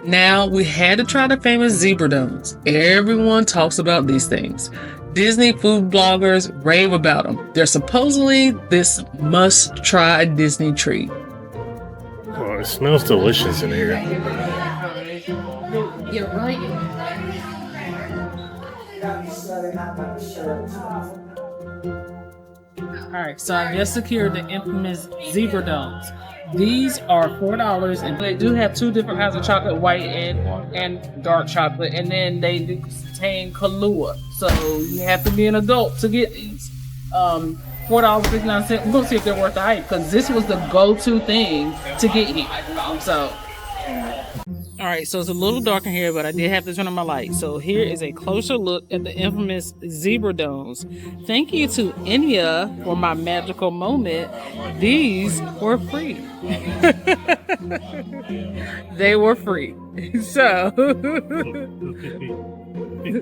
Now we had to try the famous zebra domes. Everyone talks about these things. Disney food bloggers rave about them. They're supposedly this must-try Disney treat. Well, it smells delicious in here. You're right. Alright, so I just secured the infamous zebra domes. These are $4, and they do have 2 different kinds of chocolate, white and dark chocolate, and then they do contain Kahlua. So you have to be an adult to get these. $4.59. We're gonna see if they're worth the hype, because this was the go-to thing to get here. So, all right, so it's a little dark in here, but I did have to turn on my light. So here is a closer look at the infamous zebra domes. Thank you to Enya for my magical moment. These were free. They were free. So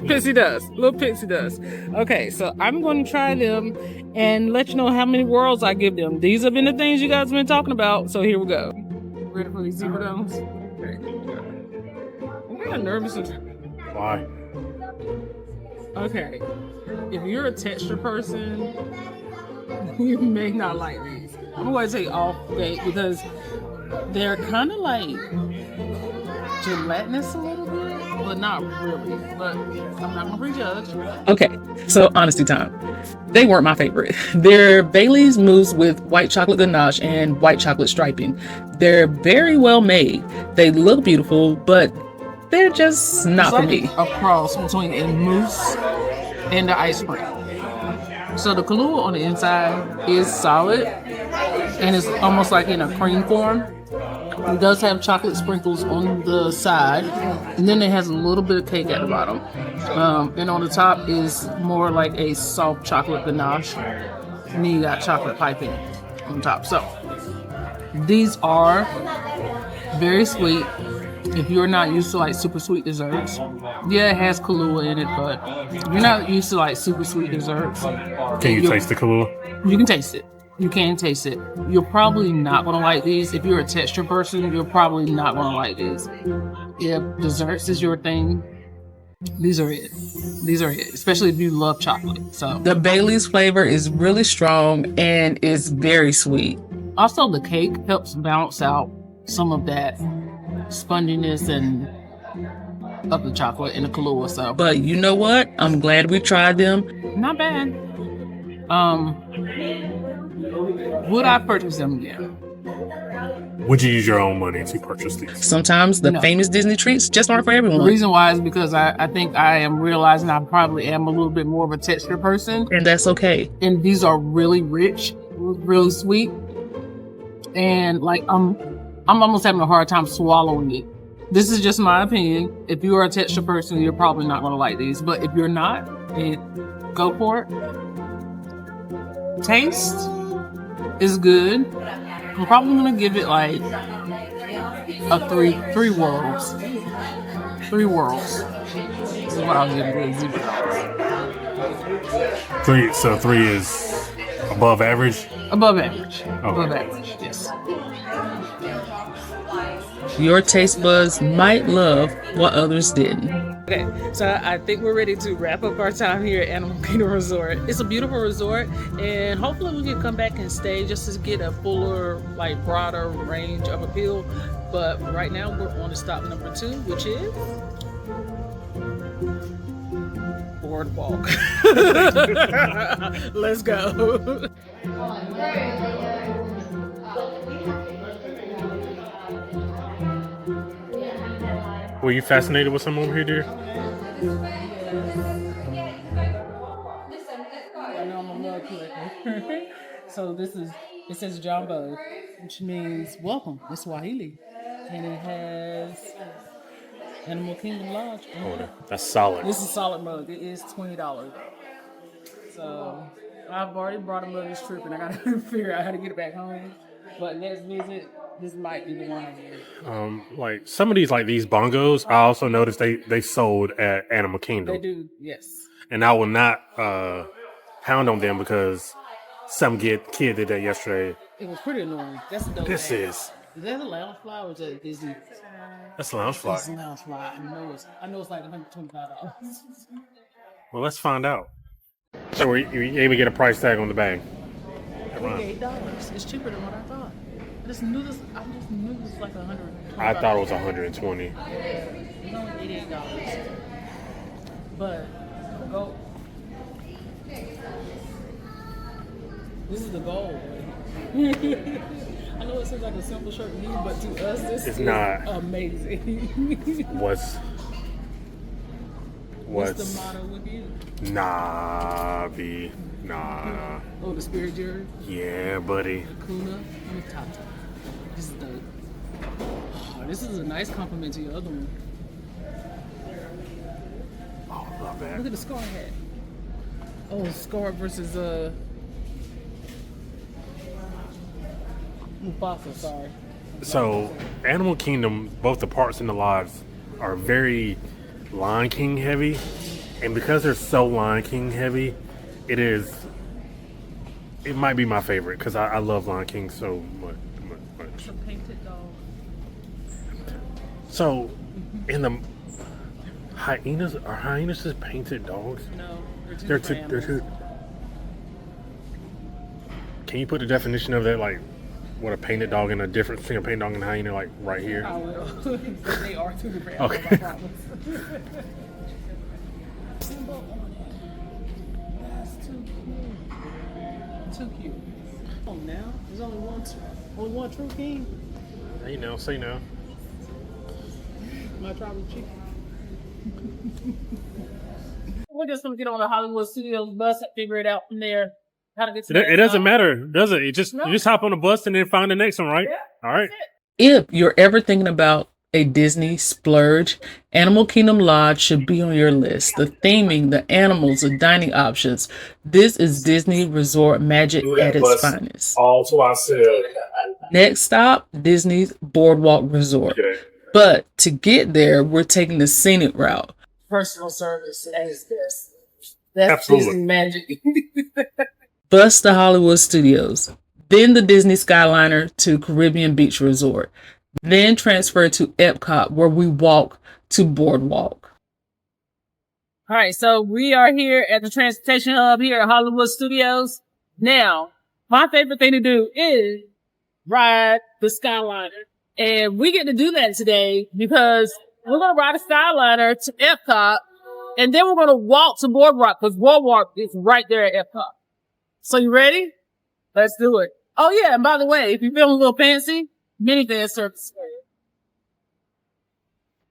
Pixie dust, little pixie dust. Okay, so I'm going to try them and let you know how many whirls I give them. These have been the things you guys have been talking about. So here we go. Ready for these zebra domes? Okay. I'm kind of nervous. Why? Okay, if you're a texture person, you may not like these. I'm going to take off bait because they're kind of like gelatinous a little bit, but not really. But I'm not going to prejudge. Okay, so honesty time. They weren't my favorite. They're Bailey's mousse with white chocolate ganache and white chocolate striping. They're very well made. They look beautiful, but they're just not for me. A cross between a mousse and the ice cream. So the Kahlua on the inside is solid and it's almost like in a cream form. It does have chocolate sprinkles on the side, and then it has a little bit of cake at the bottom. And on the top is more like a soft chocolate ganache. And then you got chocolate piping on top. So these are very sweet. If you're not used to like super sweet desserts, yeah, it has Kahlua in it, but if you're not used to like super sweet desserts, can you taste the Kahlua? You can taste it. You can taste it. You're probably not gonna like these. If you're a texture person, you're probably not gonna like these. If desserts is your thing, these are it. These are it, especially if you love chocolate. So the Bailey's flavor is really strong and it's very sweet. Also, the cake helps balance out some of that sponginess and of the chocolate and the Kahlua. So, but you know what? I'm glad we tried them. Not bad. Would I purchase them again? Would you use your own money to purchase these? Sometimes the famous Disney treats just aren't for everyone. The reason why is because I think I am realizing I probably am a little bit more of a texture person. And that's okay. And these are really rich, really sweet. And like I'm almost having a hard time swallowing it. This is just my opinion. If you are a texture person, you're probably not going to like these. But if you're not, go for it. Taste is good. I'm probably going to give it like a three whirls. 3 whirls. This is what I'll give it. 3. So 3 is above average? Above average. Okay. Above average, yes. Your taste buds might love what others didn't. Okay, so I think we're ready to wrap up our time here at Animal Kingdom Resort. It's a beautiful resort, and hopefully we can come back and stay just to get a fuller, like broader range of appeal. But right now we're on to stop number 2, which is Boardwalk. Let's go. Were you fascinated with some over here, dear? I know I'm a mug collector. So it says Jumbo, which means welcome. It's Swahili. And it has Animal Kingdom Lodge. Oh, that's solid. This is a solid mug. It is $20. So I've already brought a mug this trip and I gotta figure out how to get it back home. But next visit, this might be the one. Like some of these, like these bongos, I also noticed they sold at Animal Kingdom. They do, yes. And I will not pound on them because some kid did that yesterday. It was pretty annoying. That's a dope. This is that a lounge fly or is that Disney? That's a lounge fly. That's a lounge fly. I know it's like $125. Well, let's find out. So were you able to get a price tag on the bag? $88. It's cheaper than what I thought. I just knew this was like $100. I thought it was $120. Yeah, it's only $88. But go. This is the goal. I know it seems like a simple shirt to you, but to us, this is not amazing. What's the motto with you? Nah. Oh, the spirit jerry? Yeah, buddy. The Kuna and the Tata. This is dope. Oh, this is a nice compliment to your other one. Oh, I love that. Look at the Scar hat. Oh, Scar versus Mufasa, sorry. So, Animal Kingdom, both the parks and the lodges are very Lion King heavy. And because they're so Lion King heavy, it might be my favorite because I love Lion King so much. It's a painted dog. So, in the hyenas, are hyenas just painted dogs? No, they're two. Can you put the definition of that, like what a painted dog and a difference between a painted dog and a hyena, like right here? I will. They are two different animals, I promise. That's too cute. Too cute. Oh, now there's only one true king. Say no. My tribal chief. We're just gonna get on the Hollywood Studios bus and figure it out from there. How to get to It doesn't matter, does it? You just hop on the bus and then find the next one, right? Yeah, all right. If you're ever thinking about a Disney splurge, Animal Kingdom Lodge should be on your list. The theming, the animals, the dining options. This is Disney Resort magic at its finest. All to ourselves. Next stop, Disney's Boardwalk Resort. Okay. But to get there, we're taking the scenic route. personal service as this. That's Absolutely. Disney magic. Bus to Hollywood Studios, then the Disney Skyliner to Caribbean Beach Resort, then transfer to Epcot where we walk to Boardwalk. All right, so we are here at the transportation hub here at Hollywood Studios. Now, my favorite thing to do is ride the Skyliner. And we get to do that today because we're going to ride a Skyliner to Epcot, and then we're going to walk to Boardwalk because Boardwalk is right there at Epcot. So you ready? Let's do it. Oh yeah, and by the way, if you're feeling a little fancy, minivan service.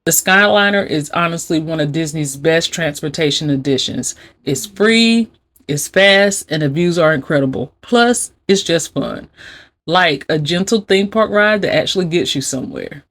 The Skyliner is honestly one of Disney's best transportation additions. It's free, it's fast, and the views are incredible. Plus, it's just fun. Like a gentle theme park ride that actually gets you somewhere.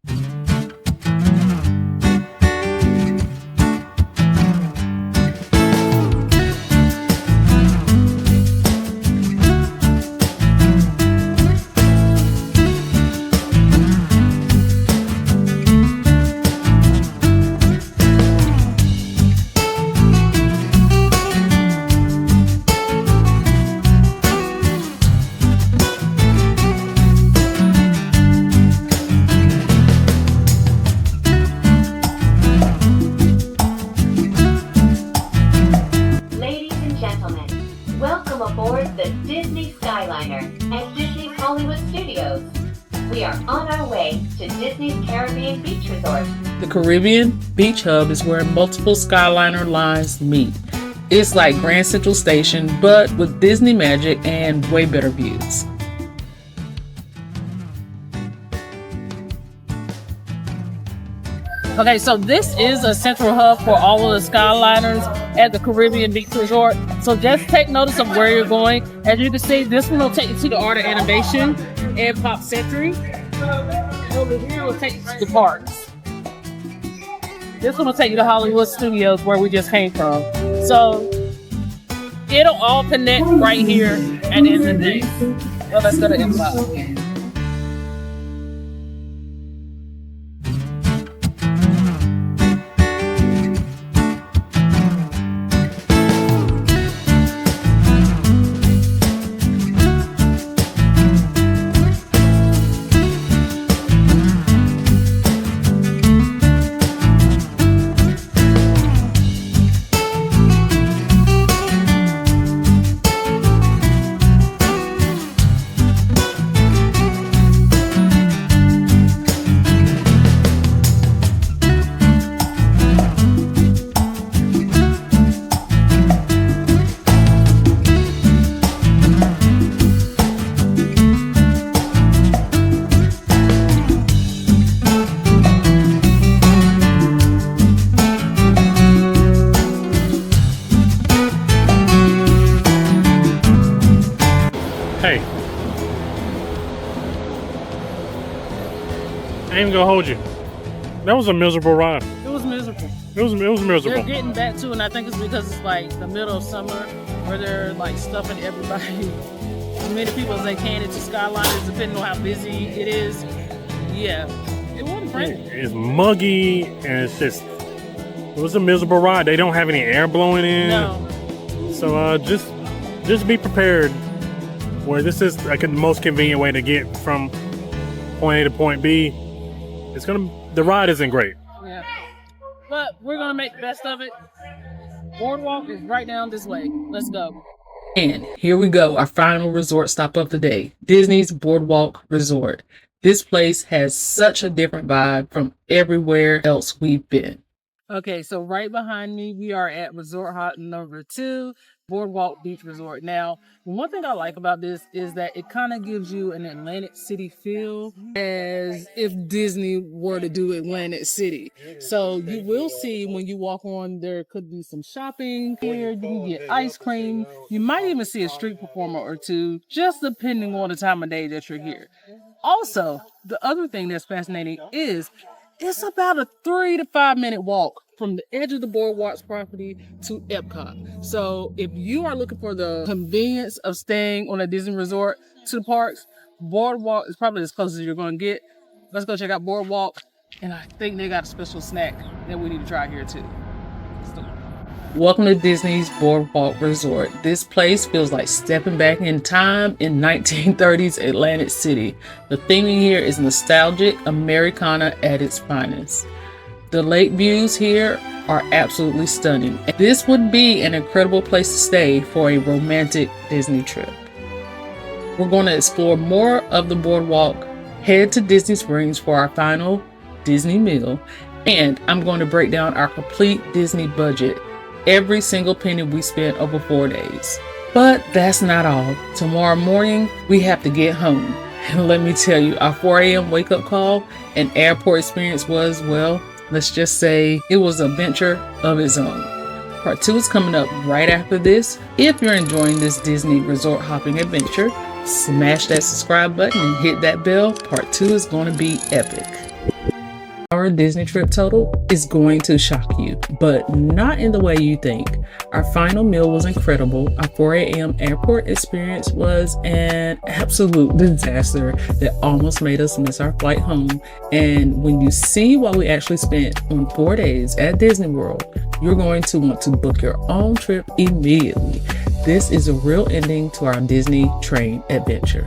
Ladies and gentlemen, welcome aboard the Disney Skyliner at Disney's Hollywood Studios. We are on our way to Disney's Caribbean Beach Resort. The Caribbean Beach Hub is where multiple Skyliner lines meet. It's like Grand Central Station, but with Disney magic and way better views. Okay, so this is a central hub for all of the Skyliners at the Caribbean Beach Resort. So just take notice of where you're going. As you can see, this one will take you to the Art of Animation and Pop Century. Over here will take you to the parks. This one will take you to Hollywood Studios where we just came from. So it'll all connect right here at the end of the day. So let's go to Epcot. Hey. I ain't gonna hold you. That was a miserable ride. It was miserable. It was miserable. They're getting back to, and I think it's because it's like the middle of summer where they're like stuffing everybody, as many people as they can into Skyliners, depending on how busy it is. Yeah, it wasn't friendly. It's muggy and it was a miserable ride. They don't have any air blowing in. No. So just be prepared. Where this is like the most convenient way to get from point A to point B. The ride isn't great. Yeah. But we're gonna make the best of it. Boardwalk is right down this way. Let's go. And here we go, our final resort stop of the day, Disney's Boardwalk Resort. This place has such a different vibe from everywhere else we've been. Okay, so right behind me, we are at Resort Hot number 2. Boardwalk Beach Resort. Now, one thing I like about this is that it kind of gives you an Atlantic City feel as if Disney were to do Atlantic City. So you will see when you walk on, there could be some shopping here. You can get ice cream. You might even see a street performer or two, just depending on the time of day that you're here. Also, the other thing that's fascinating is it's about a 3 to 5 minute walk from the edge of the Boardwalk's property to Epcot. So if you are looking for the convenience of staying on a Disney resort to the parks, Boardwalk is probably as close as you're going to get. Let's go check out Boardwalk. And I think they got a special snack that we need to try here too. Welcome to Disney's Boardwalk Resort. This place feels like stepping back in time in 1930s Atlantic City. The theming here is nostalgic Americana at its finest. The lake views here are absolutely stunning. This would be an incredible place to stay for a romantic Disney trip. We're going to explore more of the boardwalk, head to Disney Springs for our final Disney meal, and I'm going to break down our complete Disney budget, every single penny we spent over 4 days. But that's not all. Tomorrow morning, we have to get home. And let me tell you, our 4 a.m. wake-up call and airport experience was, well, let's just say it was an adventure of its own. Part 2 is coming up right after this. If you're enjoying this Disney resort hopping adventure, smash that subscribe button and hit that bell. Part 2 is going to be epic. Our Disney trip total is going to shock you, but not in the way you think. Our final meal was incredible. Our 4 a.m. airport experience was an absolute disaster that almost made us miss our flight home. And when you see what we actually spent on 4 days at Disney World, you're going to want to book your own trip immediately. This is a real ending to our Disney train adventure.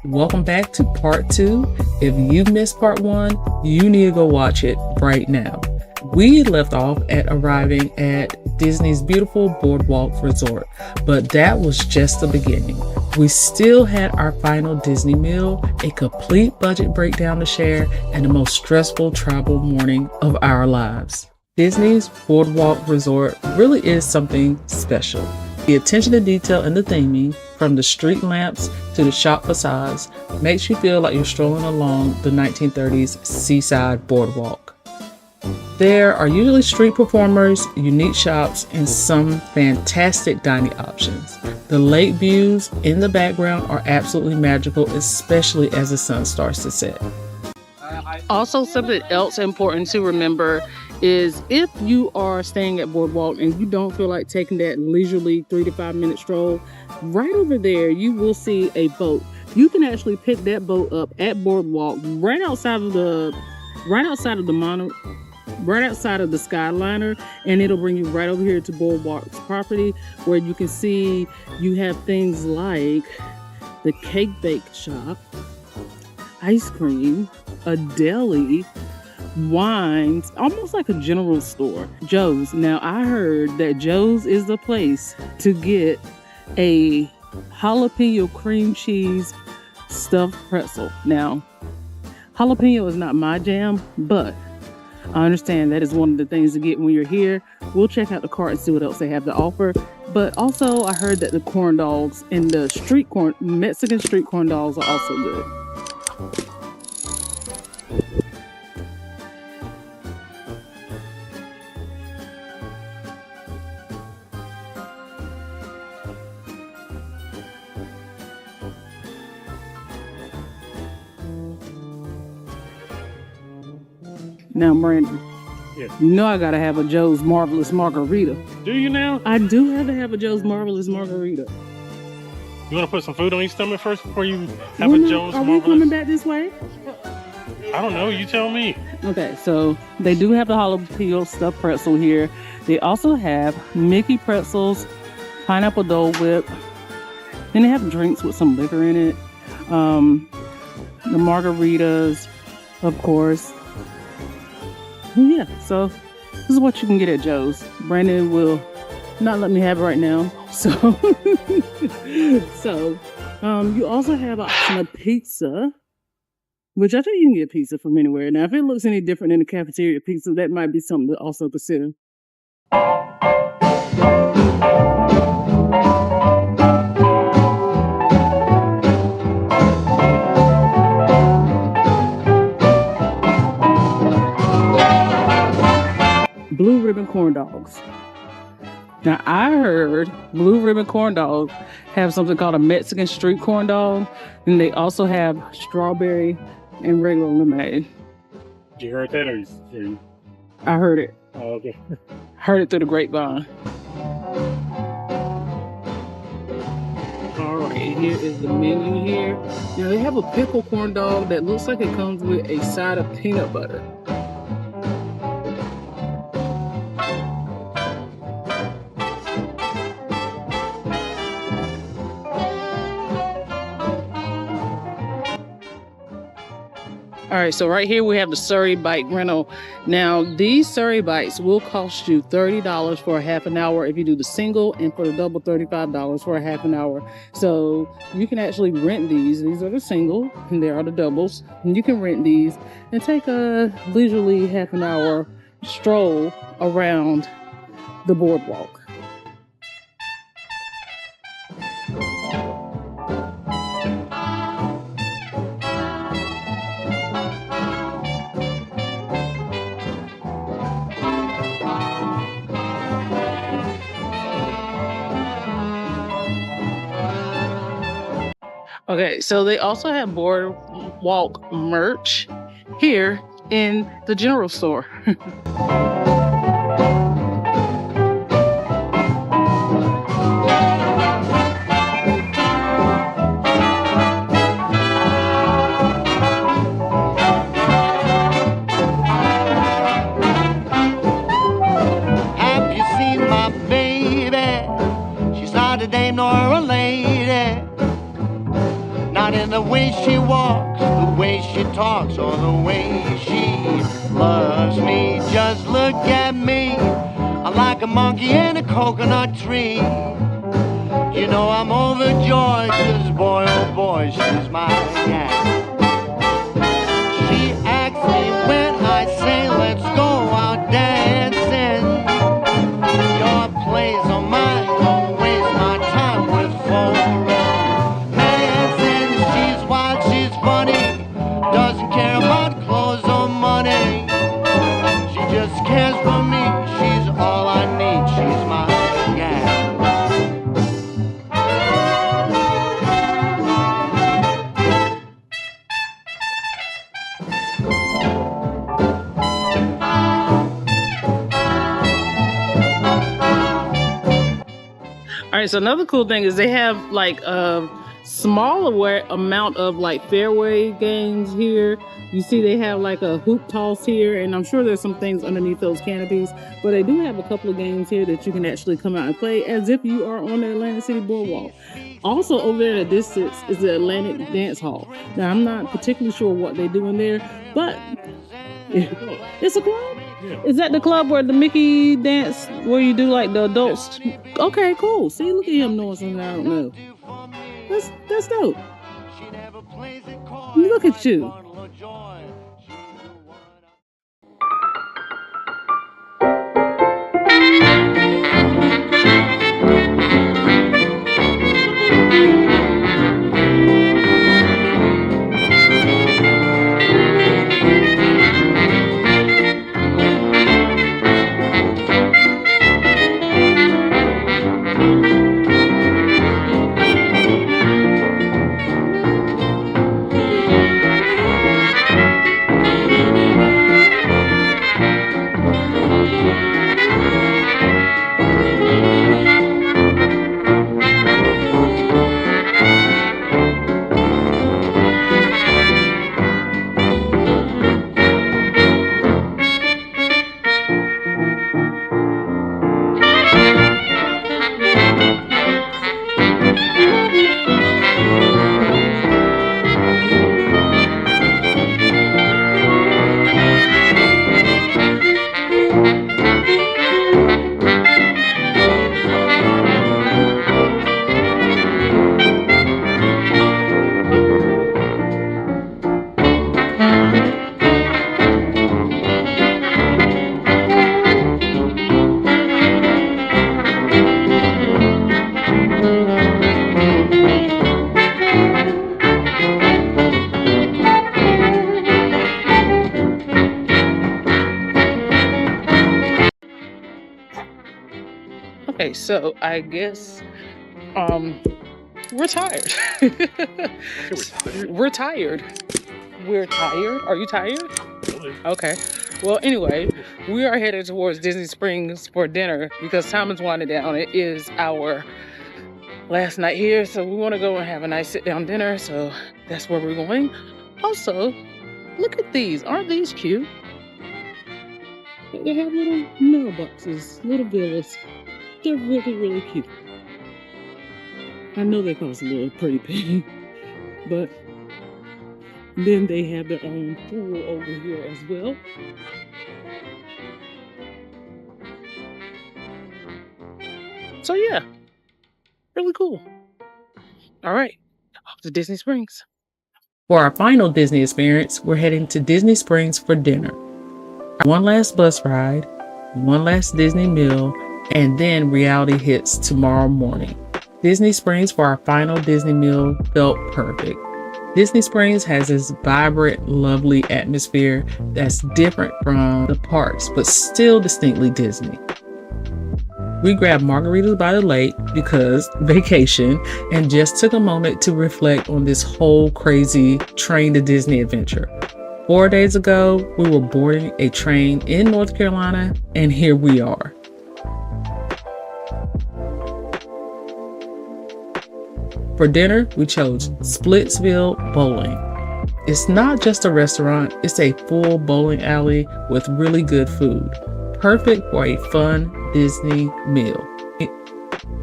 Welcome back to part 2. If you missed part 1, you need to go watch it right now. We left off at arriving at Disney's beautiful Boardwalk Resort, but that was just the beginning. We still had our final Disney meal, a complete budget breakdown to share, and the most stressful travel morning of our lives. Disney's Boardwalk Resort really is something special. The attention to detail in the theming, from the street lamps to the shop facades, makes you feel like you're strolling along the 1930s seaside boardwalk. There are usually street performers, unique shops, and some fantastic dining options. The lake views in the background are absolutely magical, especially as the sun starts to set. Also, something else important to remember is if you are staying at Boardwalk and you don't feel like taking that leisurely 3 to 5 minute stroll, right over there you will see a boat. You can actually pick that boat up at Boardwalk right outside of the Skyliner, and it'll bring you right over here to Boardwalk's property, where you can see you have things like the cake bake shop, ice cream, a deli, wines, almost like a general store. Joe's. Now, I heard that Joe's is the place to get a jalapeno cream cheese stuffed pretzel. Now, jalapeno is not my jam, but I understand that is one of the things to get when you're here. We'll check out the cart and see what else they have to offer. But also, I heard that the corn dogs and the Mexican street corn dogs are also good. Now, Brandon, yes. You know I gotta have a Joe's Marvelous Margarita. Do you now? I do have to have a Joe's Marvelous Margarita. You want to put some food on your stomach first before you have a Joe's Are Marvelous? we coming back this way? I don't know. You tell me. Okay, so they do have the jalapeno stuffed pretzel here. They also have Mickey pretzels, pineapple Dole Whip. Then they have drinks with some liquor in it. The margaritas, of course. Yeah, so this is what you can get at Joe's. Brandon will not let me have it right now. So, you also have an option of pizza. which I think you can get pizza from anywhere. Now, if it looks any different than the cafeteria pizza, that might be something to also consider. Blue ribbon corn dogs. Now, I heard blue ribbon corn dogs have something called a Mexican street corn dog, and they also have strawberry and regular lemonade. You heard that, or you... I heard it. Oh, okay. Heard it through the grapevine. All right, here is the menu here. Now, they have a pickle corn dog that looks like it comes with a side of peanut butter. All right, so right here we have the Surrey Bike rental. Now, these Surrey Bikes will cost you $30 for a half an hour if you do the single, and for the double, $35 for a half an hour. So you can actually rent these. These are the single, and there are the doubles. And you can rent these and take a leisurely half an hour stroll around the boardwalk. Okay, so they also have boardwalk merch here in the general store. Have you seen my baby? She's not a dame nor a lady. Not in the way she walks, the way she talks, or the way she loves me. Just look at me, I'm like a monkey in a coconut tree. You know I'm overjoyed, 'cause boy, oh boy, she's my gal. She asks me when I say let's go out dancing. Your place or mine, don't waste my time with four romancing. She's wild, she's funny, doesn't care about clothes or money. She just cares for me, she's all I need, she's my gal. All right, so another cool thing is they have like a smaller amount of like fairway games here. You see they have like a hoop toss here, and I'm sure there's some things underneath those canopies, but they do have a couple of games here that you can actually come out and play as if you are on the Atlantic City Boardwalk. Also over there in the distance is the Atlantic Dance Hall. Now, I'm not particularly sure what they do in there, but it's a club. Is that the club where the Mickey dance, where you do like the adults? Okay, cool. See, look at him knowing something I don't know. That's dope. Look at you. So I guess we're tired. We're tired. We're tired. Are you tired? Okay. Well, anyway, we are headed towards Disney Springs for dinner because time is winding down. It is our last night here, so we want to go and have a nice sit-down dinner. So that's where we're going. Also, look at these. Aren't these cute? They have little mailboxes, little villas. They're really, really cute. I know they cost a little pretty penny, but then they have their own pool over here as well. So yeah, really cool. All right, off to Disney Springs. For our final Disney experience, we're heading to Disney Springs for dinner. One last bus ride, one last Disney meal, and then reality hits tomorrow morning. Disney Springs for our final Disney meal felt perfect. Disney Springs has this vibrant, lovely atmosphere that's different from the parks, but still distinctly Disney. We grabbed margaritas by the lake because vacation, and just took a moment to reflect on this whole crazy train to Disney adventure. 4 days ago, we were boarding a train in North Carolina, and here we are. For dinner, we chose Splitsville Bowling. It's not just a restaurant, it's a full bowling alley with really good food. Perfect for a fun Disney meal.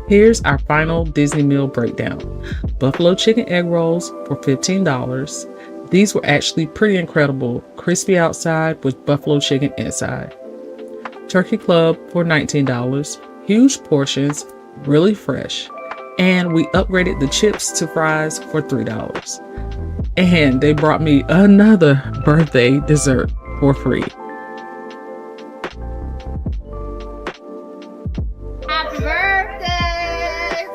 Here's our final Disney meal breakdown. Buffalo chicken egg rolls for $15. These were actually pretty incredible, crispy outside with buffalo chicken inside. Turkey club for $19, huge portions, really fresh. And we upgraded the chips to fries for $3. And they brought me another birthday dessert for free. Happy birthday!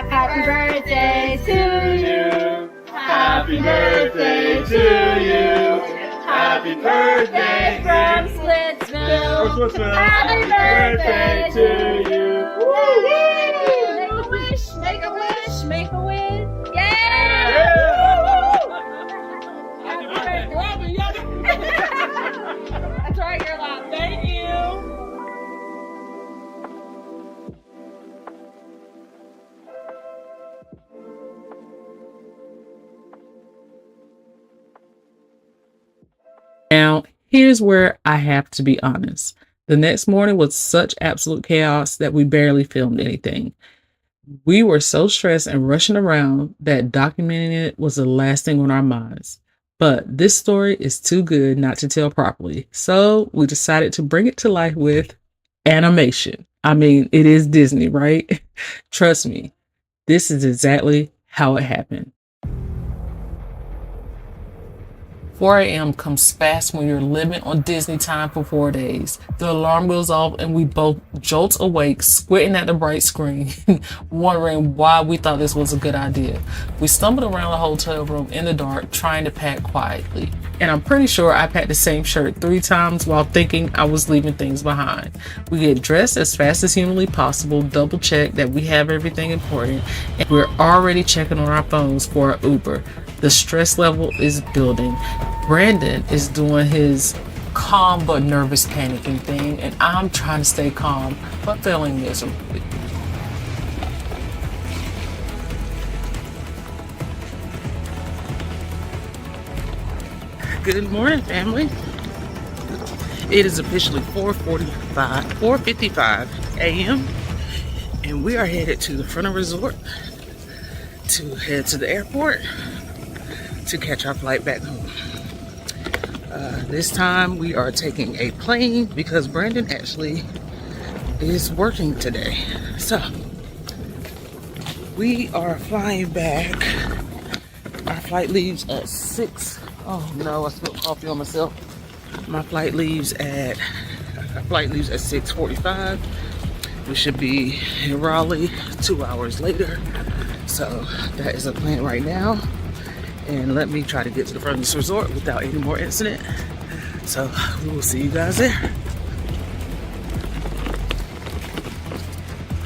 Happy birthday to you! Happy birthday to you! Happy birthday from Splitsville! Happy birthday to you! Woo! Make a wish, make a wish. Yeah! That's right, you're allowed. Thank you. Now, here's where I have to be honest. The next morning was such absolute chaos that we barely filmed anything. We were so stressed and rushing around that documenting it was the last thing on our minds. But this story is too good not to tell properly, so we decided to bring it to life with animation. I mean, it is Disney, right? Trust me, this is exactly how it happened. 4 a.m. comes fast when you're living on Disney time for 4 days. The alarm goes off and we both jolt awake, squinting at the bright screen, wondering why we thought this was a good idea. We stumbled around the hotel room in the dark, trying to pack quietly. And I'm pretty sure I packed the same shirt 3 times while thinking I was leaving things behind. We get dressed as fast as humanly possible, double check that we have everything important, and we're already checking on our phones for an Uber. The stress level is building. Brandon is doing his calm but nervous panicking thing, and I'm trying to stay calm but failing miserably. Good morning, family. It is officially 4:55 a.m. and we are headed to the front of resort to head to the airport to catch our flight back home. This time we are taking a plane because Brandon actually is working today. So we are flying back. Our flight leaves at 6. Oh no, I spilled coffee on myself. Our flight leaves at 6:45. We should be in Raleigh 2 hours later. So that is the plan right now. And let me try to get to the front of this resort without any more incident. So we will see you guys there.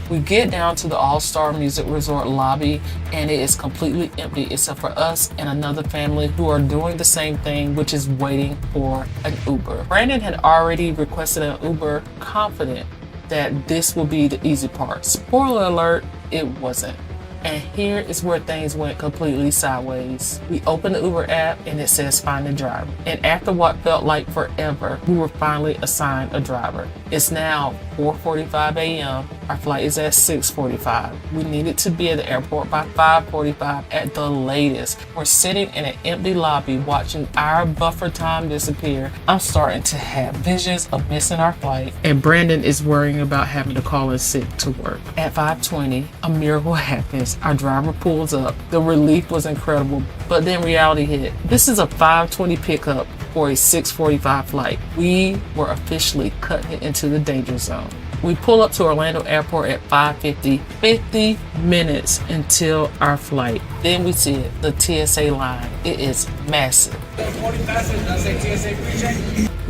We get down to the All-Star Music Resort lobby and it is completely empty except for us and another family who are doing the same thing, which is waiting for an Uber. Brandon had already requested an Uber, confident that this will be the easy part. Spoiler alert, it wasn't. And here is where things went completely sideways. We opened the Uber app and it says find a driver. And after what felt like forever, we were finally assigned a driver. It's now 4:45 a.m. Our flight is at 6:45. We needed to be at the airport by 5:45 at the latest. We're sitting in an empty lobby watching our buffer time disappear. I'm starting to have visions of missing our flight, and Brandon is worrying about having to call in sick to work. At 5:20, a miracle happens. Our driver pulls up. The relief was incredible, but then reality hit. This is a 5:20 pickup for a 6:45 flight. We were officially cutting it into the danger zone. We pull up to Orlando Airport at 5:50, 50 minutes until our flight. Then we see it, the TSA line. It is massive.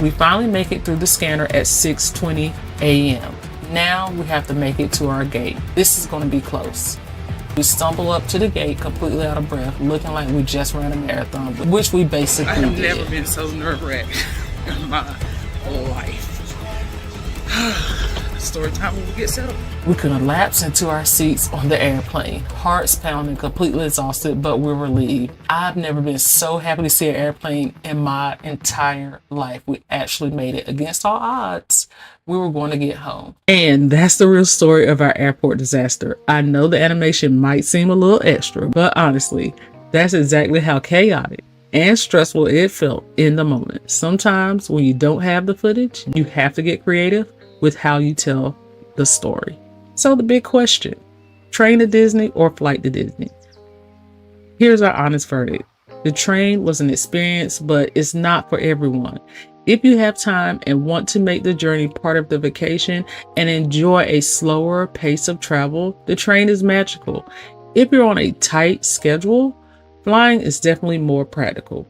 We finally make it through the scanner at 6:20 a.m. Now we have to make it to our gate. This is going to be close. We stumble up to the gate completely out of breath, looking like we just ran a marathon, which we basically I have did. never been so nerve-wracked in my life. Story time when we get settled. We collapse into our seats on the airplane, hearts pounding, completely exhausted, but we're relieved. I've never been so happy to see an airplane in my entire life. We actually made it against all odds. We were going to get home. And that's the real story of our airport disaster. I know the animation might seem a little extra, but honestly, that's exactly how chaotic and stressful it felt in the moment. Sometimes when you don't have the footage, you have to get creative with how you tell the story. So the big question, train to Disney or flight to Disney? Here's our honest verdict. The train was an experience, but it's not for everyone. If you have time and want to make the journey part of the vacation and enjoy a slower pace of travel, the train is magical. If you're on a tight schedule, flying is definitely more practical.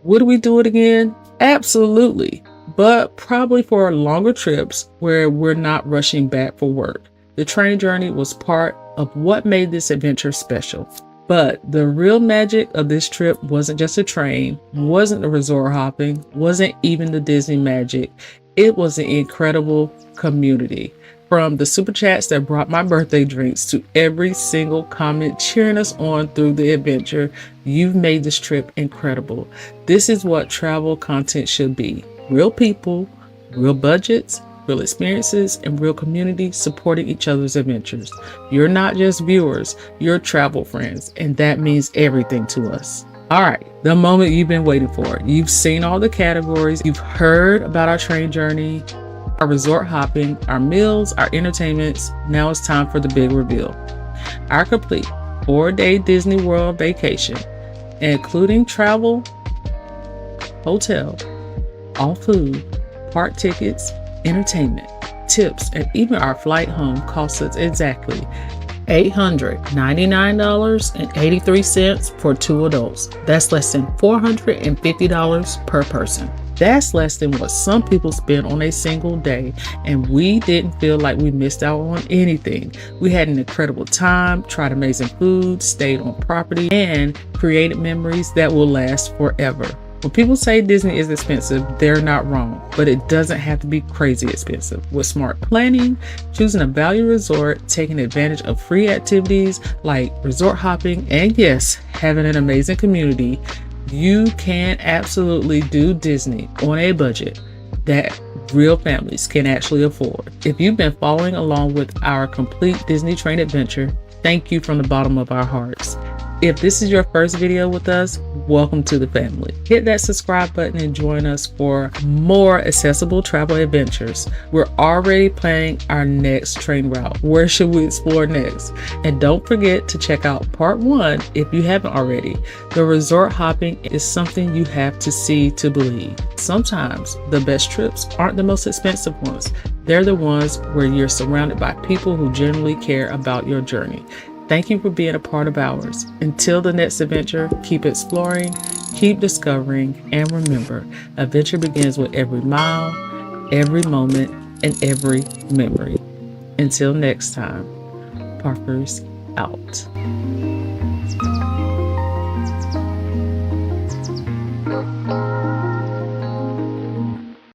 Would we do it again? Absolutely, but probably for longer trips where we're not rushing back for work. The train journey was part of what made this adventure special. But the real magic of this trip wasn't just a train, wasn't the resort hopping, wasn't even the Disney magic. It was an incredible community. From the super chats that brought my birthday drinks to every single comment cheering us on through the adventure, you've made this trip incredible. This is what travel content should be. Real people, real budgets, real experiences, and real community supporting each other's adventures. You're not just viewers, you're travel friends, and that means everything to us. All right, the moment you've been waiting for. You've seen all the categories, you've heard about our train journey, our resort hopping, our meals, our entertainments. Now it's time for the big reveal. Our complete 4-day Disney World vacation, including travel, hotel, all food, park tickets, entertainment, tips, and even our flight home costs us exactly $899.83 for 2 adults. That's less than $450 per person. That's less than what some people spend on a single day, and we didn't feel like we missed out on anything. We had an incredible time, tried amazing food, stayed on property, and created memories that will last forever. When people say Disney is expensive, they're not wrong, but it doesn't have to be crazy expensive. With smart planning, choosing a value resort, taking advantage of free activities like resort hopping, and yes, having an amazing community, you can absolutely do Disney on a budget that real families can actually afford. If you've been following along with our complete Disney train adventure, thank you from the bottom of our hearts. If this is your first video with us, welcome to the family. Hit that subscribe button and join us for more accessible travel adventures. We're already planning our next train route. Where should we explore next? And don't forget to check out part 1 if you haven't already. The resort hopping is something you have to see to believe. Sometimes the best trips aren't the most expensive ones. They're the ones where you're surrounded by people who genuinely care about your journey. Thank you for being a part of ours. Until the next adventure, keep exploring, keep discovering, and remember, adventure begins with every mile, every moment, and every memory. Until next time, Parker's out.